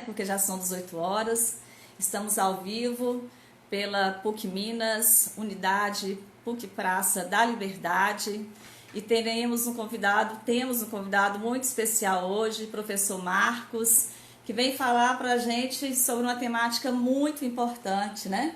Porque já são 18 horas. Estamos ao vivo pela PUC Minas, unidade PUC Praça da Liberdade. E temos um convidado muito especial hoje, professor Marcos, que vem falar para a gente sobre uma temática muito importante, né?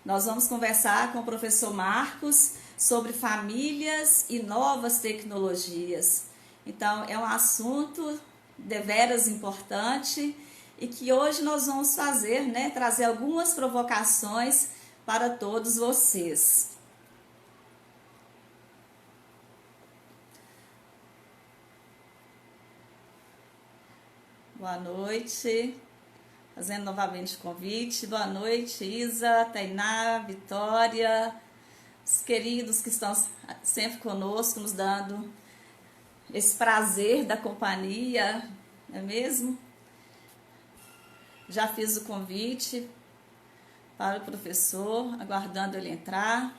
Nós vamos conversar com o professor Marcos sobre famílias e novas tecnologias. Então, é um assunto deveras importante e que hoje nós vamos fazer, né? Trazer algumas provocações para todos vocês. Boa noite. Fazendo novamente o convite. Boa noite, Isa, Tainá, Vitória, os queridos que estão sempre conosco, nos dando esse prazer da companhia, não é mesmo? Já fiz o convite para o professor, aguardando ele entrar,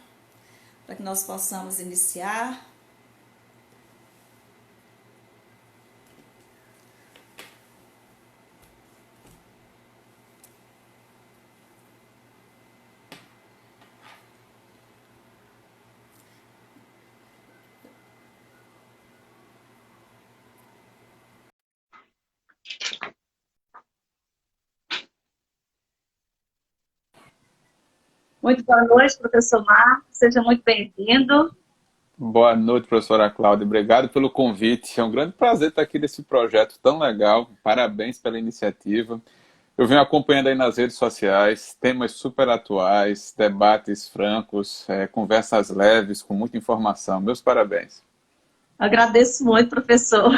para que nós possamos iniciar. Muito boa noite, professor Marcos, seja muito bem-vindo. Boa noite, professora Cláudia. Obrigado pelo convite. É um grande prazer estar aqui nesse projeto tão legal. Parabéns pela iniciativa. Eu venho acompanhando aí nas redes sociais, temas super atuais, debates francos, conversas leves, com muita informação. Meus parabéns. Agradeço muito, professor.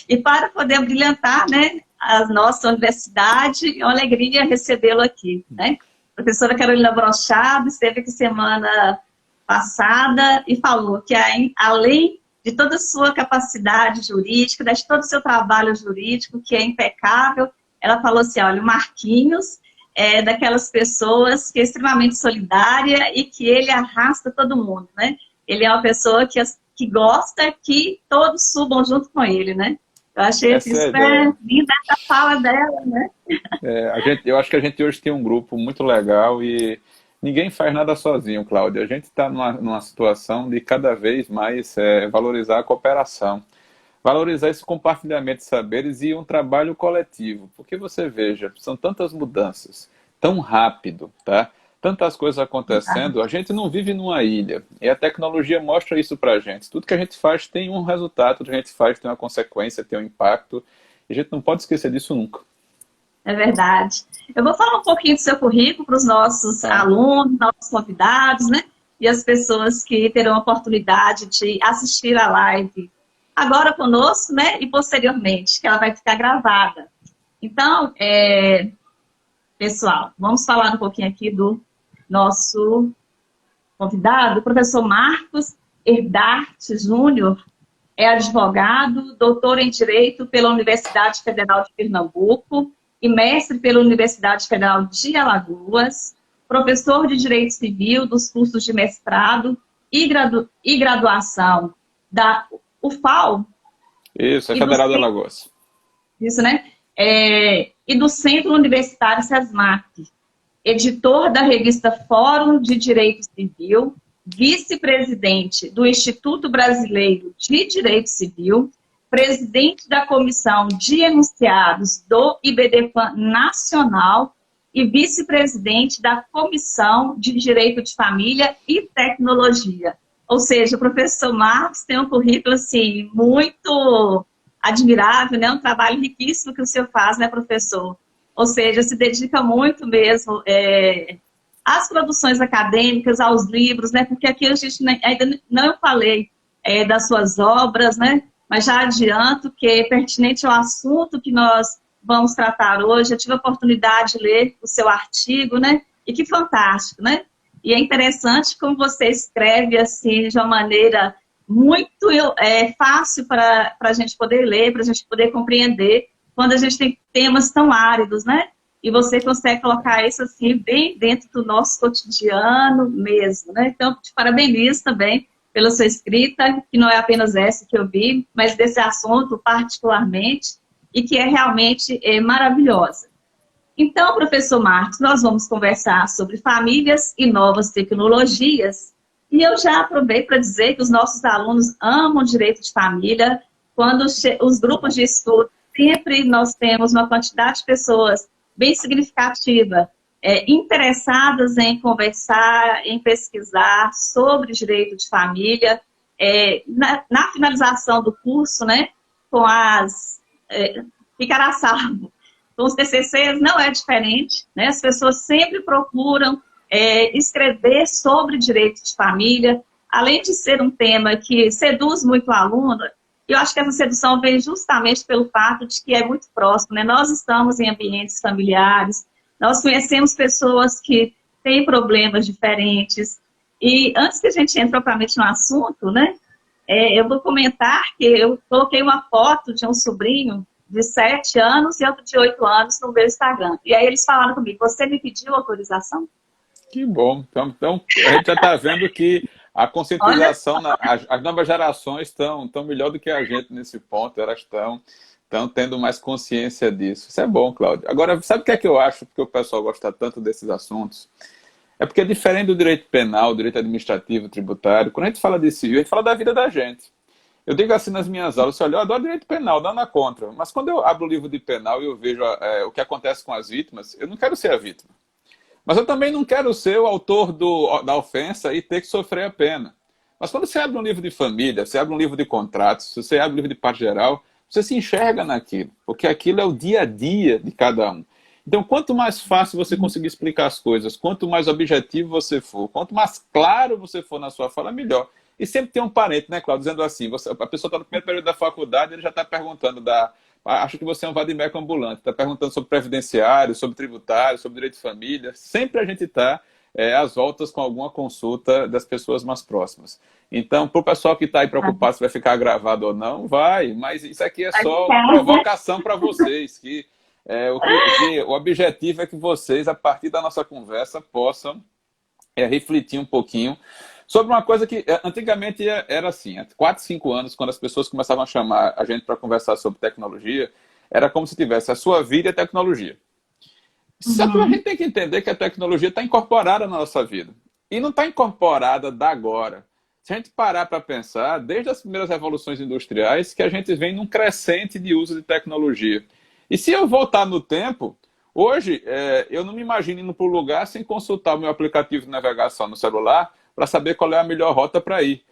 E para poder brilhantar, né, a nossa universidade, é uma alegria recebê-lo aqui, né? A professora Carolina Brochado esteve aqui semana passada e falou que além de toda a sua capacidade jurídica, de todo o seu trabalho jurídico, que é impecável, ela falou assim, olha, o Marquinhos é daquelas pessoas que é extremamente solidária e que ele arrasta todo mundo, né? Ele é uma pessoa que gosta que todos subam junto com ele, né? Eu achei assim, Essa é a super ideia. linda essa fala dela, né? Eu acho que a gente hoje tem um grupo muito legal e ninguém faz nada sozinho, Cláudia. A gente está numa situação de cada vez mais valorizar a cooperação. Valorizar esse compartilhamento de saberes e um trabalho coletivo. Porque você veja, são tantas mudanças, tão rápido, tá? Tantas coisas acontecendo, a gente não vive numa ilha. E a tecnologia mostra isso pra gente. Tudo que a gente faz tem um resultado, tudo que a gente faz tem uma consequência, tem um impacto. E a gente não pode esquecer disso nunca. É verdade. Eu vou falar um pouquinho do seu currículo para os nossos Tá? alunos, nossos convidados, né? E as pessoas que terão a oportunidade de assistir a live agora conosco, né? E posteriormente, que ela vai ficar gravada. Então, pessoal, vamos falar um pouquinho aqui do nosso convidado, o professor Marcos Herdart Júnior. É advogado, doutor em Direito pela Universidade Federal de Pernambuco e mestre pela Universidade Federal de Alagoas, professor de Direito Civil dos cursos de mestrado e graduação da UFAL Isso, é e do, Federal de Alagoas. isso, né? E do Centro Universitário SESMAC, editor da revista Fórum de Direito Civil, vice-presidente do Instituto Brasileiro de Direito Civil, presidente da Comissão de Enunciados do IBDFAN Nacional e vice-presidente da Comissão de Direito de Família e Tecnologia. Ou seja, o professor Marcos tem um currículo assim, muito admirável, né? Um trabalho riquíssimo que o senhor faz, né, professor? Ou seja, se dedica muito mesmo às produções acadêmicas, aos livros, né? Porque aqui a gente ainda não falei das suas obras, né? Mas já adianto que é pertinente ao assunto que nós vamos tratar hoje. Eu tive a oportunidade de ler o seu artigo, né? E que fantástico, né? E é interessante como você escreve assim de uma maneira muito fácil para a gente poder ler, para a gente poder compreender, quando a gente tem temas tão áridos, né? E você consegue colocar isso assim bem dentro do nosso cotidiano mesmo, né? Então, te parabenizo também pela sua escrita, que não é apenas essa que eu vi, mas desse assunto particularmente, e que é realmente maravilhosa. Então, professor Marcos, nós vamos conversar sobre famílias e novas tecnologias. E eu já aproveito para dizer que os nossos alunos amam direito de família. Quando os grupos de estudo, sempre nós temos uma quantidade de pessoas bem significativa, interessadas em conversar, em pesquisar sobre direito de família. Na finalização do curso, né, com as ficará salvo. Com os TCCs não é diferente, né? As pessoas sempre procuram escrever sobre direito de família, além de ser um tema que seduz muito o aluno. Eu acho que essa sedução vem justamente pelo fato de que é muito próximo, né? Nós estamos em ambientes familiares, nós conhecemos pessoas que têm problemas diferentes. E antes que a gente entre propriamente no assunto, né? Eu vou comentar que eu coloquei uma foto de um sobrinho de 7 anos e outro de 8 anos no meu Instagram. E aí eles falaram comigo, você me pediu autorização? Que bom. Então a gente já está vendo que a conscientização, as novas gerações estão melhor do que a gente nesse ponto, elas estão tendo mais consciência disso. Isso é bom, Cláudio. Agora, sabe o que é que eu acho porque o pessoal gosta tanto desses assuntos? É porque é diferente do direito penal, direito administrativo, tributário. Quando a gente fala de civil, a gente fala da vida da gente. Eu digo assim nas minhas aulas, olha, eu adoro direito penal, nada contra. Mas quando eu abro o livro de penal e eu vejo o que acontece com as vítimas, eu não quero ser a vítima. Mas eu também não quero ser o autor da ofensa e ter que sofrer a pena. Mas quando você abre um livro de família, você abre um livro de contratos, você abre um livro de parte geral, você se enxerga naquilo, porque aquilo é o dia a dia de cada um. Então, quanto mais fácil você conseguir explicar as coisas, quanto mais objetivo você for, quanto mais claro você for na sua fala, melhor. E sempre tem um parente, né, Cláudio, dizendo assim, a pessoa está no primeiro período da faculdade, ele já está perguntando acho que você é um vadimeco ambulante, está perguntando sobre previdenciário, sobre tributário, sobre direito de família. Sempre a gente está às voltas com alguma consulta das pessoas mais próximas. Então, para o pessoal que está aí preocupado se vai ficar gravado ou não, vai, mas isso aqui é só provocação para vocês, que o objetivo é que vocês, a partir da nossa conversa, possam refletir um pouquinho sobre uma coisa que antigamente era assim, há 4, 5 anos, quando as pessoas começavam a chamar a gente para conversar sobre tecnologia, era como se tivesse a sua vida e a tecnologia. Só que a gente tem que entender que a tecnologia está incorporada na nossa vida. E não está incorporada da agora. Se a gente parar para pensar, desde as primeiras revoluções industriais, que a gente vem num crescente de uso de tecnologia. E se eu voltar no tempo, hoje eu não me imagino indo para um lugar sem consultar o meu aplicativo de navegação no celular para saber qual é a melhor rota para ir.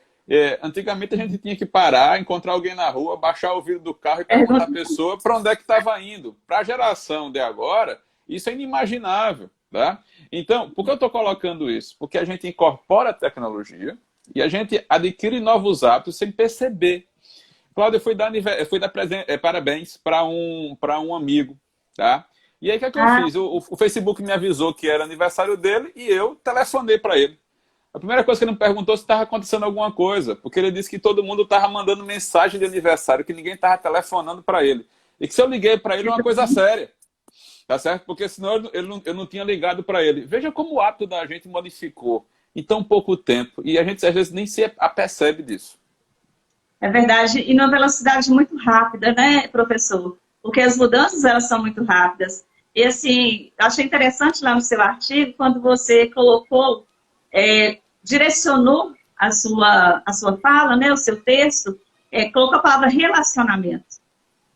Antigamente a gente tinha que parar, encontrar alguém na rua, baixar o vidro do carro e perguntar à pessoa para onde é que estava indo. Para a geração de agora, isso é inimaginável. Tá? Então, por que eu estou colocando isso? Porque a gente incorpora a tecnologia e a gente adquire novos hábitos sem perceber. Cláudio, eu fui dar parabéns para um amigo. Tá? E aí o que é que eu fiz? O Facebook me avisou que era aniversário dele e eu telefonei para ele. A primeira coisa que ele me perguntou se estava acontecendo alguma coisa, porque ele disse que todo mundo estava mandando mensagem de aniversário, que ninguém estava telefonando para ele. E que se eu liguei para ele é uma coisa séria. Tá certo? Porque senão eu não tinha ligado para ele. Veja como o hábito da gente modificou em tão pouco tempo. E a gente às vezes nem se apercebe disso. É verdade. E numa velocidade muito rápida, né, professor? Porque as mudanças, elas são muito rápidas. E assim, eu achei interessante lá no seu artigo, quando você colocou, direcionou a sua fala, né, o seu texto, colocou a palavra relacionamento.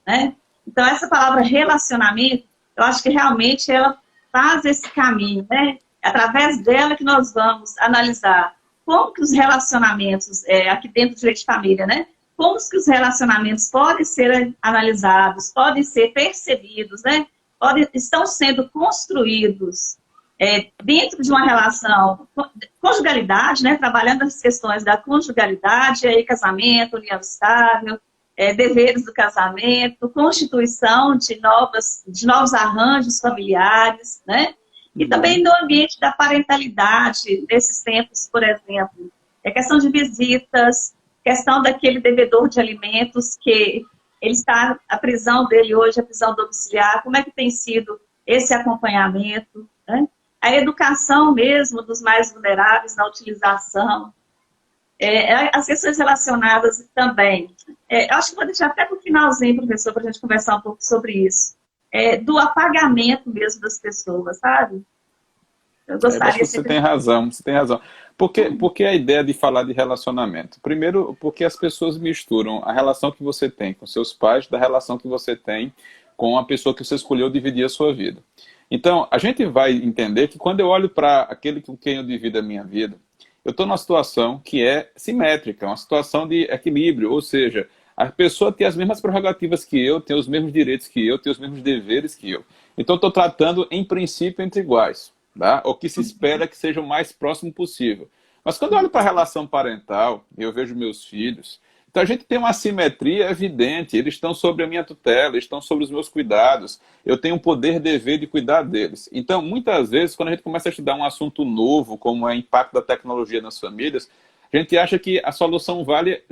Né? Então, essa palavra relacionamento, eu acho que realmente ela faz esse caminho, né? Através dela que nós vamos analisar como que os relacionamentos, aqui dentro do direito de família, né? Como que os relacionamentos podem ser analisados, podem ser percebidos, né? Estão sendo construídos dentro de uma relação, conjugalidade, né? Trabalhando as questões da conjugalidade, aí casamento, união estável, deveres do casamento, constituição de novos arranjos familiares, né? E também no ambiente da parentalidade, nesses tempos, por exemplo, questão de visitas, questão daquele devedor de alimentos que ele está, a prisão dele hoje, a prisão domiciliar, como é que tem sido esse acompanhamento, né? A educação mesmo dos mais vulneráveis na utilização, as questões relacionadas também. Eu acho que vou deixar até para o finalzinho, professor, para a gente conversar um pouco sobre isso. do apagamento mesmo das pessoas, sabe? Eu Eu acho gostaria que você tem razão, você tem razão. Porque a ideia de falar de relacionamento? Primeiro, porque as pessoas misturam a relação que você tem com seus pais da relação que você tem com a pessoa que você escolheu dividir a sua vida. Então, a gente vai entender que quando eu olho para aquele com quem eu divido a minha vida, eu estou numa situação que é simétrica, uma situação de equilíbrio, ou seja, a pessoa tem as mesmas prerrogativas que eu, tem os mesmos direitos que eu, tem os mesmos deveres que eu. Então, estou tratando, em princípio, entre iguais, tá? O que se espera que seja o mais próximo possível. Mas quando eu olho para a relação parental, e eu vejo meus filhos, então a gente tem uma assimetria evidente, eles estão sobre a minha tutela, eles estão sobre os meus cuidados, eu tenho um poder, dever de cuidar deles. Então, muitas vezes, quando a gente começa a estudar um assunto novo, como é o impacto da tecnologia nas famílias, a gente acha que a solução vale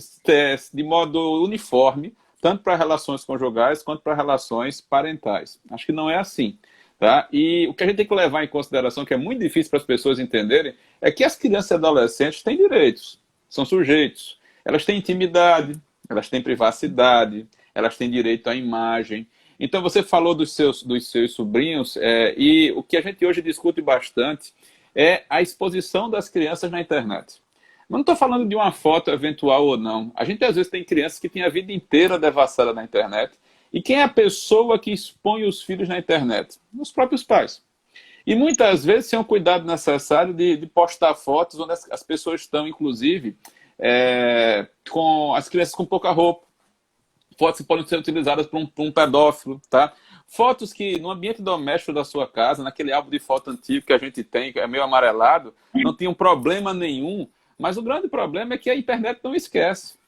de modo uniforme, tanto para relações conjugais quanto para relações parentais. Acho que não é assim. Tá? E o que a gente tem que levar em consideração, que é muito difícil para as pessoas entenderem, é que as crianças e adolescentes têm direitos, são sujeitos. Elas têm intimidade, elas têm privacidade, elas têm direito à imagem. Então, você falou dos seus sobrinhos, e o que a gente hoje discute bastante é a exposição das crianças na internet. Não estou falando de uma foto eventual ou não. A gente, às vezes, tem crianças que têm a vida inteira devassada na internet. E quem é a pessoa que expõe os filhos na internet? Os próprios pais. E muitas vezes sem o cuidado necessário de postar fotos onde as pessoas estão, inclusive, com as crianças com pouca roupa. Fotos que podem ser utilizadas por um pedófilo, tá? Fotos que no ambiente doméstico da sua casa, naquele álbum de foto antigo que a gente tem, que é meio amarelado, não tinha um problema nenhum, mas o grande problema é que a internet não esquece.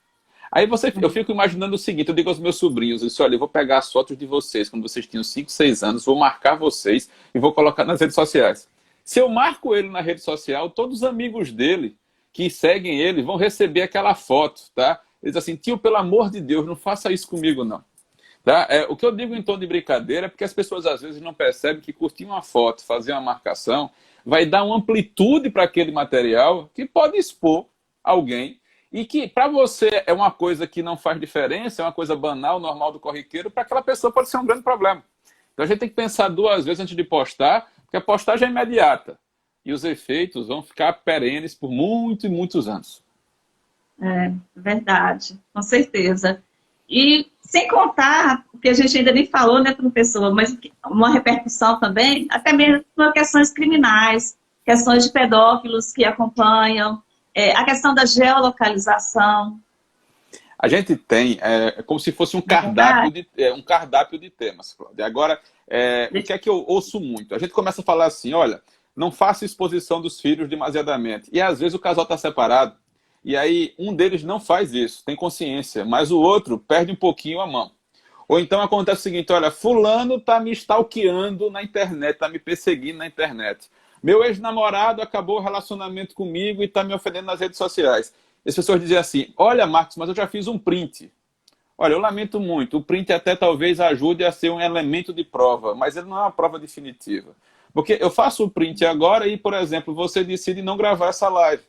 Aí eu fico imaginando o seguinte, eu digo aos meus sobrinhos, eu disse, olha, eu vou pegar as fotos de vocês, quando vocês tinham 5, 6 anos, vou marcar vocês e vou colocar nas redes sociais. Se eu marco ele na rede social, todos os amigos dele que seguem ele vão receber aquela foto, tá? Eles assim, tio, pelo amor de Deus, não faça isso comigo, não. Tá? O que eu digo em tom de brincadeira é porque as pessoas às vezes não percebem que curtir uma foto, fazer uma marcação, vai dar uma amplitude para aquele material que pode expor alguém e que para você é uma coisa que não faz diferença, é uma coisa banal, normal do corriqueiro, para aquela pessoa pode ser um grande problema. Então a gente tem que pensar 2 vezes antes de postar, porque a postagem é imediata e os efeitos vão ficar perenes por muitos e muitos anos. É verdade, com certeza. E sem contar, o que a gente ainda nem falou, né, professor, mas uma repercussão também, até mesmo por questões criminais, questões de pedófilos que acompanham, a questão da geolocalização. A gente tem como se fosse um cardápio de temas, Cláudia. Agora, o que é que eu ouço muito? A gente começa a falar assim, olha, não faça exposição dos filhos demasiadamente. E às vezes o casal está separado, e aí um deles não faz isso, tem consciência, mas o outro perde um pouquinho a mão. Ou então acontece o seguinte, olha, fulano está me stalkeando na internet, está me perseguindo na internet. Meu ex-namorado acabou o relacionamento comigo e está me ofendendo nas redes sociais. As pessoas dizem assim, olha, Marcos, mas eu já fiz um print. Olha, eu lamento muito, o print até talvez ajude a ser um elemento de prova, mas ele não é uma prova definitiva. Porque eu faço o print agora e, por exemplo, você decide não gravar essa live.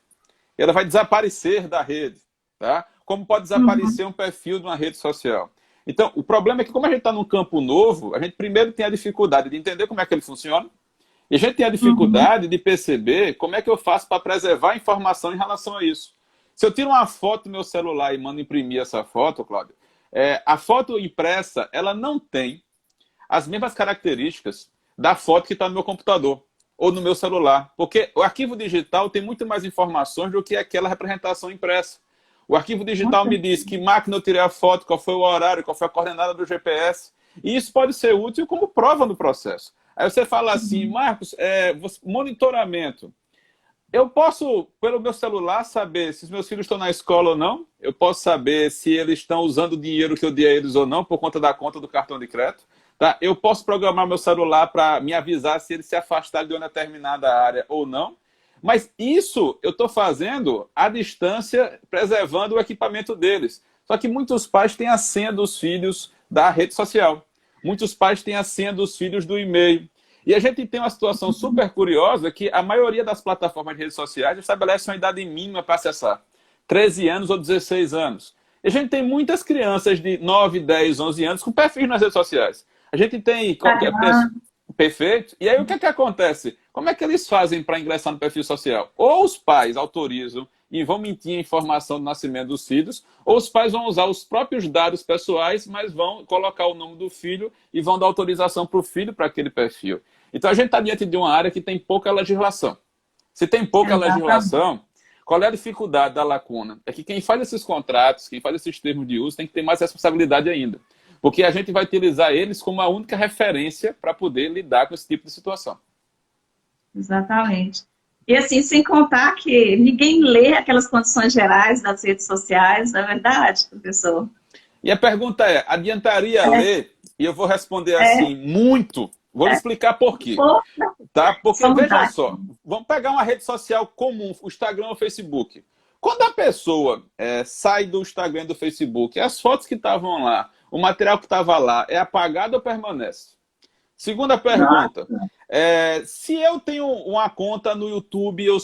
Ela vai desaparecer da rede, tá? Como pode desaparecer um perfil de uma rede social. Então, o problema é que como a gente está num campo novo, a gente primeiro tem a dificuldade de entender como é que ele funciona, e a gente tem a dificuldade de perceber como é que eu faço para preservar a informação em relação a isso. Se eu tiro uma foto do meu celular e mando imprimir essa foto, Cláudio, a foto impressa, ela não tem as mesmas características da foto que está no meu computador ou no meu celular. Porque o arquivo digital tem muito mais informações do que aquela representação impressa. O arquivo digital me diz que máquina eu tirei a foto, qual foi o horário, qual foi a coordenada do GPS. E isso pode ser útil como prova no processo. Aí você fala assim, Marcos, monitoramento. Eu posso, pelo meu celular, saber se os meus filhos estão na escola ou não. Eu posso saber se eles estão usando o dinheiro que eu dei a eles ou não, por conta da conta do cartão de crédito. Tá? Eu posso programar meu celular para me avisar se eles se afastarem de uma determinada área ou não. Mas isso eu estou fazendo à distância, preservando o equipamento deles. Só que muitos pais têm a senha dos filhos da rede social. Muitos pais têm a senha dos filhos do e-mail. E a gente tem uma situação super curiosa que a maioria das plataformas de redes sociais estabelece uma idade mínima para acessar. 13 anos ou 16 anos. E a gente tem muitas crianças de 9, 10, 11 anos com perfis nas redes sociais. A gente tem qualquer pessoa. Perfeito. E aí o que é que acontece? Como é que eles fazem para ingressar no perfil social? Ou os pais autorizam e vão mentir a informação do nascimento dos filhos, ou os pais vão usar os próprios dados pessoais, mas vão colocar o nome do filho e vão dar autorização para o filho para aquele perfil. Então a gente está diante de uma área que tem pouca legislação. Se tem pouca legislação, qual é a dificuldade da lacuna? É que quem faz esses contratos, quem faz esses termos de uso, tem que ter mais responsabilidade ainda. Porque a gente vai utilizar eles como a única referência para poder lidar com esse tipo de situação. Exatamente. E assim, sem contar que ninguém lê aquelas condições gerais das redes sociais, não é verdade, professor? E a pergunta é, adiantaria ler? E eu vou responder assim, muito. Vou lhe explicar por quê. Tá? Porque, veja só, vamos pegar uma rede social comum, o Instagram ou o Facebook. Quando a pessoa sai do Instagram e do Facebook, as fotos que estavam lá, o material que estava lá, é apagado ou permanece? Segunda pergunta. Se eu tenho uma conta no YouTube, eu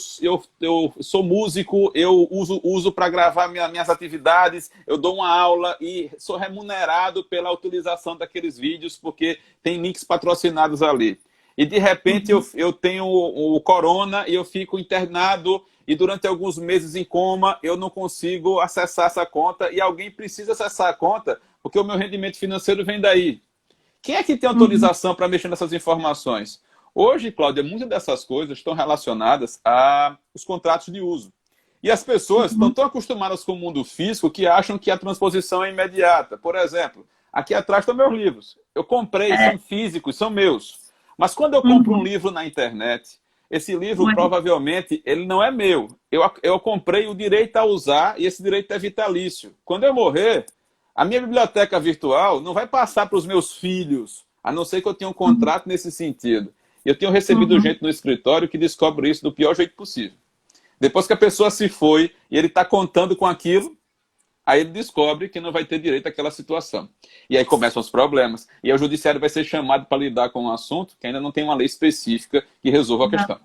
sou músico, eu uso para gravar minhas atividades, eu dou uma aula e sou remunerado pela utilização daqueles vídeos, porque tem links patrocinados ali. E de repente eu tenho o corona e eu fico internado e durante alguns meses em coma eu não consigo acessar essa conta e alguém precisa acessar a conta porque o meu rendimento financeiro vem daí. Quem é que tem autorização para mexer nessas informações? Hoje, Cláudia, muitas dessas coisas estão relacionadas aos contratos de uso. E as pessoas estão tão acostumadas com o mundo físico que acham que a transposição é imediata. Por exemplo, aqui atrás estão meus livros. Eu comprei, são físicos, são meus. Mas quando eu compro um livro na internet, esse livro provavelmente ele não é meu. Eu comprei o direito a usar e esse direito é vitalício. Quando eu morrer, a minha biblioteca virtual não vai passar para os meus filhos, a não ser que eu tenha um contrato nesse sentido. Eu tenho recebido gente no escritório que descobre isso do pior jeito possível. Depois que a pessoa se foi e ele está contando com aquilo, aí ele descobre que não vai ter direito àquela situação. E aí começam os problemas. E aí o judiciário vai ser chamado para lidar com um assunto que ainda não tem uma lei específica que resolva a questão.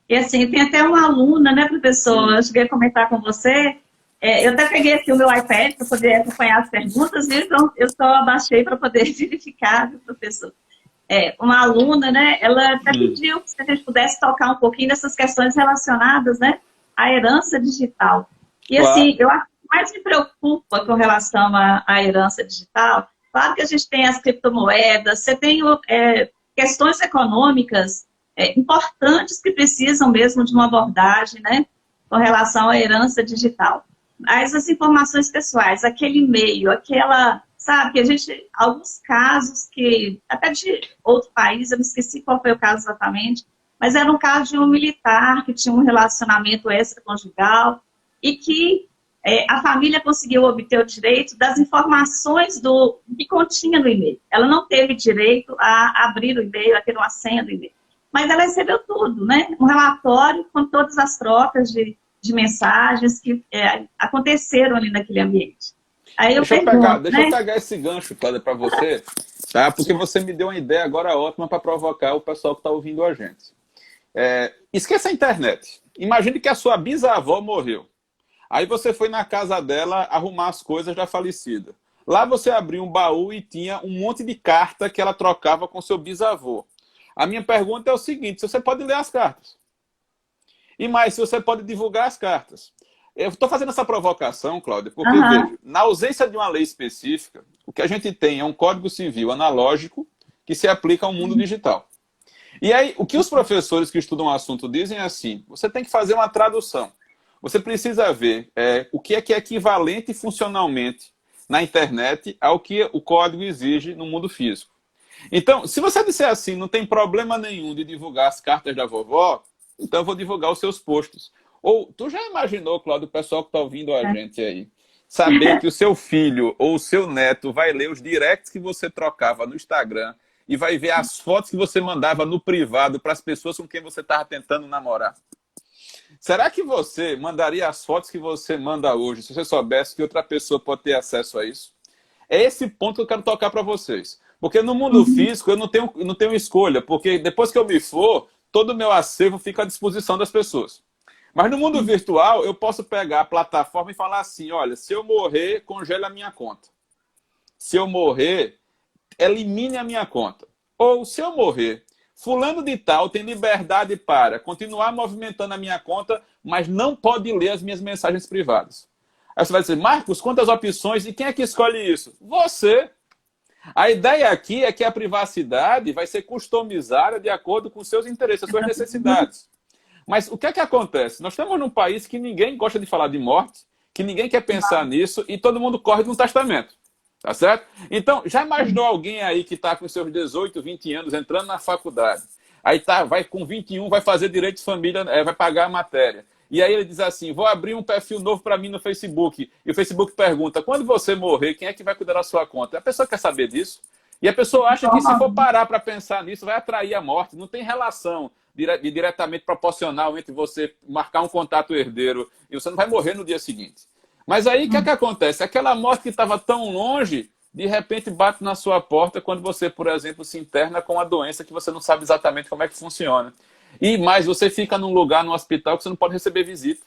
E assim, tem até uma aluna, né, professor? Eu cheguei a comentar com você. Eu até peguei aqui o meu iPad para poder acompanhar as perguntas, viu? Então eu só abaixei para poder verificar, viu, professor? Uma aluna, né, ela até pediu que a gente pudesse tocar um pouquinho dessas questões relacionadas, né, à herança digital. E assim, eu acho que mais me preocupa com relação à herança digital, claro que a gente tem as criptomoedas, você tem questões econômicas importantes que precisam mesmo de uma abordagem, né, com relação à herança digital. Mas as informações pessoais, aquele e-mail, sabe, que a gente, alguns casos que, até de outro país, eu me esqueci qual foi o caso exatamente, mas era um caso de um militar que tinha um relacionamento extraconjugal e que a família conseguiu obter o direito das informações que continha no e-mail. Ela não teve direito a abrir o e-mail, a ter uma senha do e-mail. Mas ela recebeu tudo, né? Um relatório com todas as trocas de mensagens que aconteceram ali naquele ambiente. Aí deixa eu pegar esse gancho, Cláudia, para você, tá? Porque você me deu uma ideia agora ótima para provocar o pessoal que está ouvindo a gente. Esqueça a internet. Imagine que a sua bisavó morreu. Aí você foi na casa dela arrumar as coisas da falecida. Lá você abriu um baú e tinha um monte de carta que ela trocava com seu bisavô. A minha pergunta é o seguinte, se você pode ler as cartas. E mais, se você pode divulgar as cartas. Eu estou fazendo essa provocação, Cláudia, porque, veja, na ausência de uma lei específica, o que a gente tem é um Código Civil analógico que se aplica ao mundo digital. E aí, o que os professores que estudam o assunto dizem é assim, você tem que fazer uma tradução. Você precisa ver o que é equivalente funcionalmente na internet ao que o código exige no mundo físico. Então, se você disser assim, não tem problema nenhum de divulgar as cartas da vovó, então eu vou divulgar os seus posts. Ou, tu já imaginou, Cláudio, o pessoal que está ouvindo a gente aí, saber que o seu filho ou o seu neto vai ler os directs que você trocava no Instagram e vai ver as fotos que você mandava no privado para as pessoas com quem você estava tentando namorar? Será que você mandaria as fotos que você manda hoje se você soubesse que outra pessoa pode ter acesso a isso? É esse ponto que eu quero tocar para vocês. Porque no mundo físico eu não tenho escolha, porque depois que eu me for, todo o meu acervo fica à disposição das pessoas. Mas no mundo virtual, eu posso pegar a plataforma e falar assim, olha, se eu morrer, congela a minha conta. Se eu morrer, elimine a minha conta. Ou, se eu morrer, fulano de tal tem liberdade para continuar movimentando a minha conta, mas não pode ler as minhas mensagens privadas. Aí você vai dizer, Marcos, quantas opções? E quem é que escolhe isso? Você. A ideia aqui é que a privacidade vai ser customizada de acordo com os seus interesses, as suas necessidades. Mas o que é que acontece? Nós estamos num país que ninguém gosta de falar de morte, que ninguém quer pensar nisso e todo mundo corre de um testamento. Tá certo? Então, já imaginou alguém aí que está com seus 18, 20 anos, entrando na faculdade, aí vai com 21, vai fazer direito de família, vai pagar a matéria. E aí ele diz assim, vou abrir um perfil novo para mim no Facebook. E o Facebook pergunta, quando você morrer, quem é que vai cuidar da sua conta? A pessoa quer saber disso. E a pessoa acha que se for parar para pensar nisso, vai atrair a morte. Não tem relação diretamente proporcional entre você marcar um contato herdeiro e você não vai morrer no dia seguinte. Mas aí o que é que acontece? Aquela morte que estava tão longe, de repente bate na sua porta quando você, por exemplo, se interna com uma doença que você não sabe exatamente como é que funciona. E mais, você fica num lugar, num hospital, que você não pode receber visita.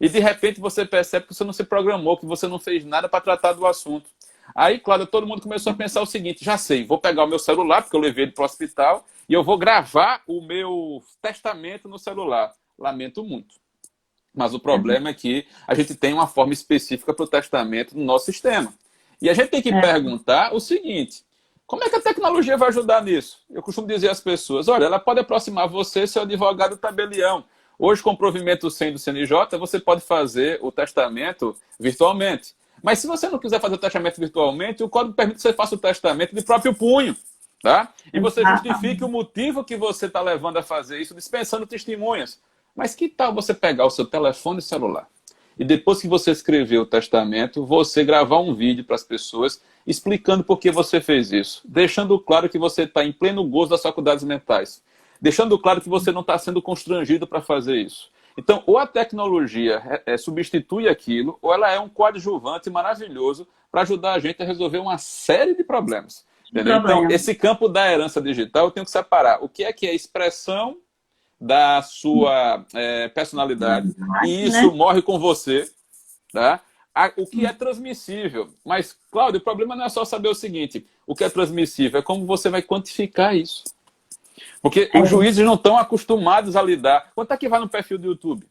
E de repente você percebe que você não se programou, que você não fez nada para tratar do assunto. Aí, claro, todo mundo começou a pensar o seguinte, já sei, vou pegar o meu celular, porque eu levei ele para o hospital, e eu vou gravar o meu testamento no celular. Lamento muito. Mas o problema é que a gente tem uma forma específica para o testamento no nosso sistema. E a gente tem que perguntar o seguinte, como é que a tecnologia vai ajudar nisso? Eu costumo dizer às pessoas, olha, ela pode aproximar você, seu advogado tabelião. Hoje, com o provimento 100 do CNJ, você pode fazer o testamento virtualmente. Mas se você não quiser fazer o testamento virtualmente, o código permite que você faça o testamento de próprio punho. Tá? E você justifique o motivo que você está levando a fazer isso, dispensando testemunhas. Mas que tal você pegar o seu telefone celular e depois que você escrever o testamento, você gravar um vídeo para as pessoas explicando por que você fez isso, deixando claro que você está em pleno gozo das faculdades mentais, deixando claro que você não está sendo constrangido para fazer isso. Então, ou a tecnologia substitui aquilo, ou ela é um coadjuvante maravilhoso para ajudar a gente a resolver uma série de problemas. Entendeu? Então, esse campo da herança digital, eu tenho que separar o que é expressão da sua personalidade, e isso morre com você, tá? O que é transmissível. Mas, Cláudio, o problema não é só saber o seguinte, o que é transmissível, é como você vai quantificar isso. Porque os juízes não estão acostumados a lidar. Quanto é que vale um perfil do YouTube?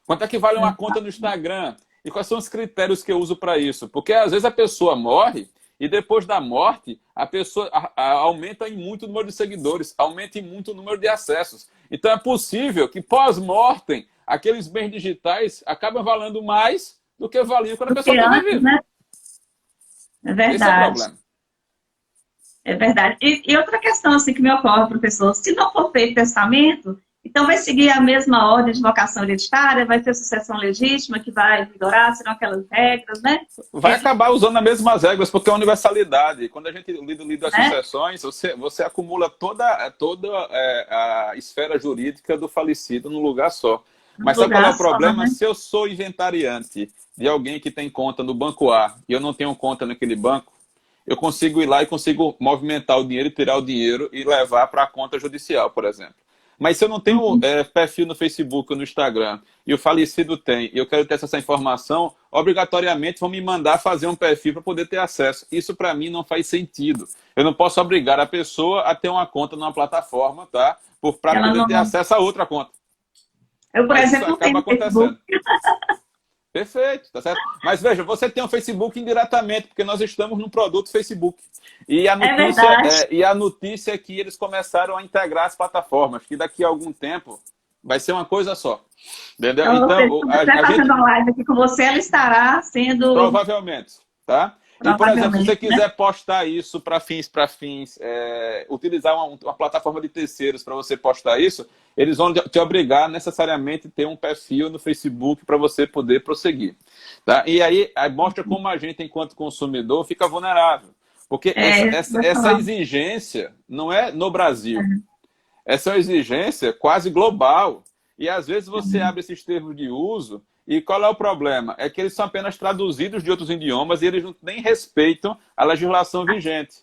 Quanto é que vale uma conta no Instagram? E quais são os critérios que eu uso para isso? Porque às vezes a pessoa morre e depois da morte a pessoa aumenta em muito o número de seguidores, aumenta em muito o número de acessos. Então é possível que pós-mortem aqueles bens digitais acabam valendo mais do que valiam quando a pessoa estava viva. Né? É verdade. Esse é o problema. É verdade. E outra questão assim, que me ocorre, professor, se não for feito testamento, então vai seguir a mesma ordem de vocação hereditária, vai ter sucessão legítima que vai vigorar, serão aquelas regras, né? Vai acabar usando as mesmas regras, porque é universalidade. Quando a gente lida as sucessões, você acumula toda a esfera jurídica do falecido num lugar só. Mas sabe qual é o problema? Né? Se eu sou inventariante de alguém que tem conta no banco A e eu não tenho conta naquele banco, eu consigo ir lá e consigo movimentar o dinheiro e tirar o dinheiro e levar para a conta judicial, por exemplo. Mas se eu não tenho perfil no Facebook ou no Instagram e o falecido tem, e eu quero ter essa informação, obrigatoriamente vão me mandar fazer um perfil para poder ter acesso. Isso para mim não faz sentido. Eu não posso obrigar a pessoa a ter uma conta numa plataforma, tá? Para poder ter acesso a outra conta. Eu, por exemplo, não tenho Facebook. Perfeito, tá certo? Mas veja, você tem o Facebook indiretamente, porque nós estamos no produto Facebook. E a notícia é que eles começaram a integrar as plataformas, que daqui a algum tempo vai ser uma coisa só. Entendeu? Então, a gente uma live aqui com você, ela estará sendo... Provavelmente, tá? E, por exemplo, se você quiser postar isso para fins, utilizar uma plataforma de terceiros para você postar isso, eles vão te obrigar necessariamente a ter um perfil no Facebook para você poder prosseguir. Tá? E aí mostra como a gente, enquanto consumidor, fica vulnerável. Porque essa exigência não é no Brasil. Essa é uma exigência quase global. E às vezes você abre esses termos de uso e qual é o problema? É que eles são apenas traduzidos de outros idiomas e eles nem respeitam a legislação vigente.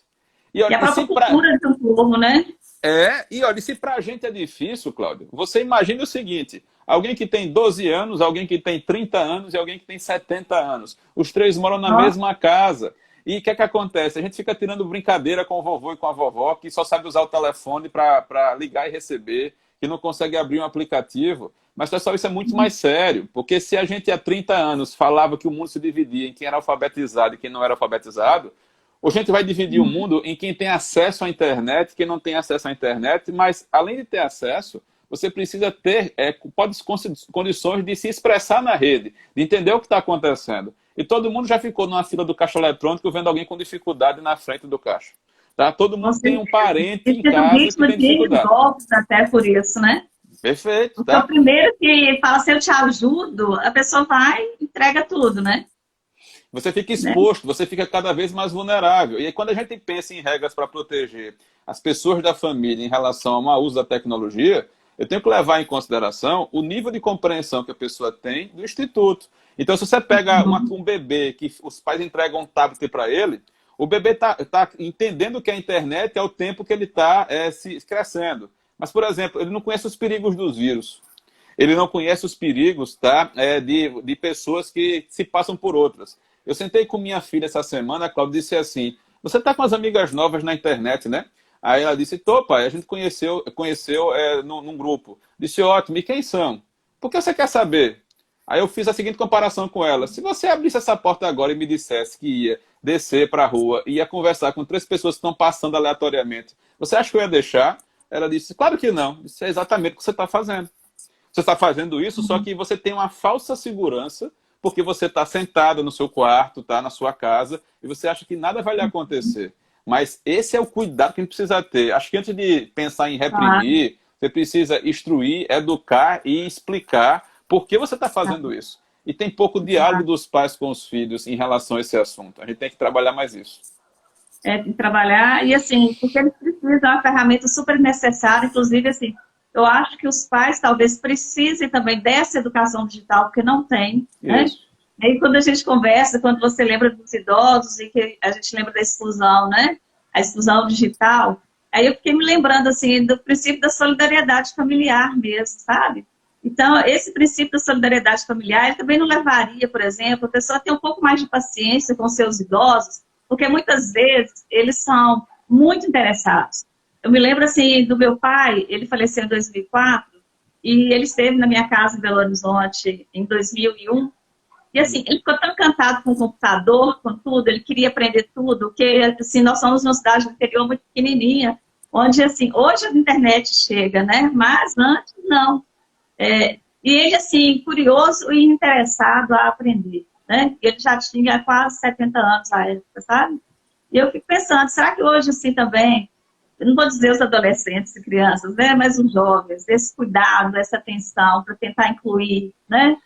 E a própria cultura do povo, né? E olha, se pra gente é difícil, Cláudio, você imagina o seguinte, alguém que tem 12 anos, alguém que tem 30 anos e alguém que tem 70 anos. Os três moram na mesma casa. E o que é que acontece? A gente fica tirando brincadeira com o vovô e com a vovó, que só sabe usar o telefone para ligar e receber, que não consegue abrir um aplicativo. Mas, pessoal, isso é muito mais sério, porque se a gente há 30 anos falava que o mundo se dividia em quem era alfabetizado e quem não era alfabetizado, hoje a gente vai dividir o mundo em quem tem acesso à internet e quem não tem acesso à internet, mas, além de ter acesso, você precisa ter condições de se expressar na rede, de entender o que está acontecendo. E todo mundo já ficou numa fila do caixa eletrônico vendo alguém com dificuldade na frente do caixa. Tá? Todo mundo tem um parente em casa que tem dificuldade. Golpes até por isso, né? Perfeito. Tá? Então, o primeiro que fala assim, eu te ajudo, a pessoa vai e entrega tudo, né? Você fica exposto, você fica cada vez mais vulnerável. E aí, quando a gente pensa em regras para proteger as pessoas da família em relação ao mau uso da tecnologia, eu tenho que levar em consideração o nível de compreensão que a pessoa tem do instituto. Então, se você pega um bebê que os pais entregam um tablet para ele, o bebê está entendendo que a internet é o tempo que ele está se crescendo. Mas, por exemplo, ele não conhece os perigos dos vírus. Ele não conhece os perigos, tá, de pessoas que se passam por outras. Eu sentei com minha filha essa semana, a Cláudia disse assim, você está com as amigas novas na internet, né? Aí ela disse, tô, pai, a gente conheceu num grupo. Disse, ótimo, e quem são? Por que você quer saber? Aí eu fiz a seguinte comparação com ela. Se você abrisse essa porta agora e me dissesse que ia descer para a rua e ia conversar com 3 pessoas que estão passando aleatoriamente, você acha que eu ia deixar? Ela disse, claro que não. Isso é exatamente o que você está fazendo. Você está fazendo isso, só que você tem uma falsa segurança, porque você está sentado no seu quarto, tá, na sua casa, e você acha que nada vai lhe acontecer. Mas esse é o cuidado que a gente precisa ter. Acho que antes de pensar em reprimir, você precisa instruir, educar e explicar por que você está fazendo isso. E tem pouco diálogo dos pais com os filhos em relação a esse assunto. A gente tem que trabalhar mais isso. Trabalhar, e assim, porque eles precisam de uma ferramenta super necessária, inclusive, assim, eu acho que os pais talvez precisem também dessa educação digital, porque não tem, né? E aí, quando a gente conversa, quando você lembra dos idosos e que a gente lembra da exclusão, né? A exclusão digital, aí eu fiquei me lembrando, assim, do princípio da solidariedade familiar mesmo, sabe? Então, esse princípio da solidariedade familiar, ele também não levaria, por exemplo, a pessoa a ter um pouco mais de paciência com seus idosos, porque muitas vezes eles são muito interessados. Eu me lembro, assim, do meu pai, ele faleceu em 2004, e ele esteve na minha casa em Belo Horizonte em 2001, e assim, ele ficou tão encantado com o computador, com tudo, ele queria aprender tudo, que assim, nós somos uma cidade do interior muito pequenininha, onde assim, hoje a internet chega, né? Mas antes não. E ele, assim, curioso e interessado a aprender, né? Ele já tinha quase 70 anos na época, sabe? E eu fico pensando, será que hoje, assim, também, eu não vou dizer os adolescentes e crianças, né? Mas os jovens, esse cuidado, essa atenção para tentar incluir, né?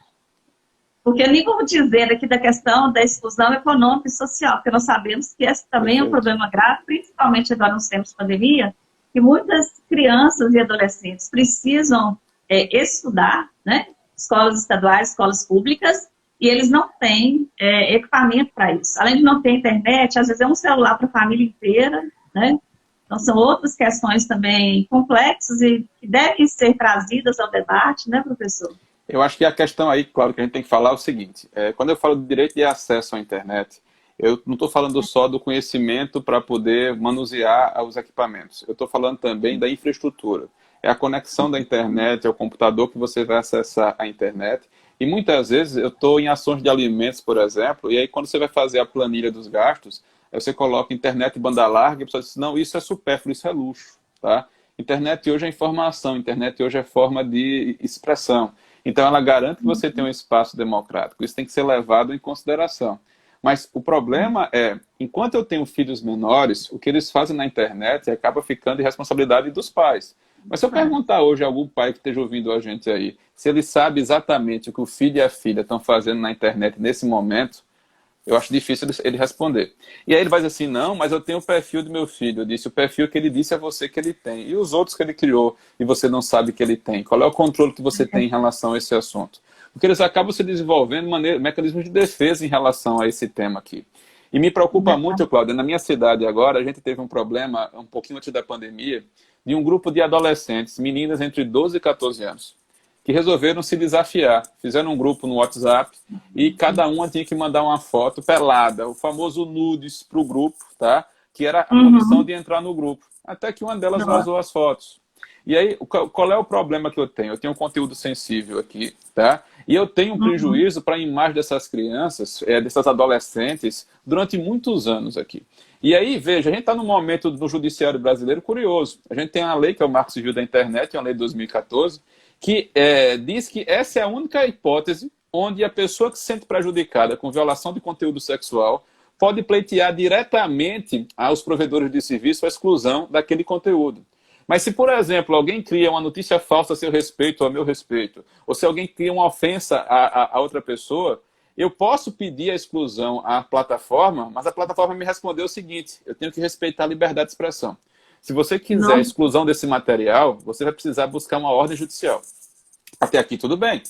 Porque nem vamos dizer aqui da questão da exclusão econômica e social, porque nós sabemos que esse também é um problema grave, principalmente agora nos tempos de pandemia, que muitas crianças e adolescentes precisam estudar, né? Escolas estaduais, escolas públicas, e eles não têm equipamento para isso. Além de não ter internet, às vezes é um celular para a família inteira, né? Então são outras questões também complexas e que devem ser trazidas ao debate, né, professor? Eu acho que a questão aí, claro, que a gente tem que falar é o seguinte, quando eu falo de direito de acesso à internet, eu não estou falando só do conhecimento para poder manusear os equipamentos, eu estou falando também da infraestrutura. É a conexão da internet, é o computador que você vai acessar a internet, e muitas vezes eu estou em ações de alimentos, por exemplo, e aí quando você vai fazer a planilha dos gastos, aí você coloca internet e banda larga, e a pessoa diz, não, isso é supérfluo, isso é luxo, tá? Internet hoje é informação, internet hoje é forma de expressão. Então, ela garante que você tem um espaço democrático. Isso tem que ser levado em consideração. Mas o problema é, enquanto eu tenho filhos menores, o que eles fazem na internet acaba ficando de responsabilidade dos pais. Mas se eu perguntar hoje a algum pai que esteja ouvindo a gente aí, se ele sabe exatamente o que o filho e a filha estão fazendo na internet nesse momento, eu acho difícil ele responder. E aí ele vai dizer assim, não, mas eu tenho o perfil do meu filho. Eu disse, o perfil que ele disse é você que ele tem. E os outros que ele criou e você não sabe que ele tem? Qual é o controle que você tem em relação a esse assunto? Porque eles acabam se desenvolvendo mecanismos de defesa em relação a esse tema aqui. E me preocupa muito, Cláudia, na minha cidade agora, a gente teve um problema, um pouquinho antes da pandemia, de um grupo de adolescentes, meninas entre 12 e 14 anos, que resolveram se desafiar. Fizeram um grupo no WhatsApp e cada uma tinha que mandar uma foto pelada, o famoso nudes para o grupo, tá? Que era a condição de entrar no grupo. Até que uma delas vazou as fotos. E aí, qual é o problema que eu tenho? Eu tenho um conteúdo sensível aqui, tá? E eu tenho um prejuízo para a imagem dessas crianças, dessas adolescentes, durante muitos anos aqui. E aí, veja, a gente está num momento no judiciário brasileiro curioso. A gente tem uma lei, que é o Marco Civil da Internet, é uma lei de 2014, que diz que essa é a única hipótese onde a pessoa que se sente prejudicada com violação de conteúdo sexual pode pleitear diretamente aos provedores de serviço a exclusão daquele conteúdo. Mas se, por exemplo, alguém cria uma notícia falsa a seu respeito ou a meu respeito, ou se alguém cria uma ofensa a outra pessoa, eu posso pedir a exclusão à plataforma, mas a plataforma me respondeu o seguinte: eu tenho que respeitar a liberdade de expressão. Se você quiser a exclusão desse material, você vai precisar buscar uma ordem judicial. Até aqui tudo bem.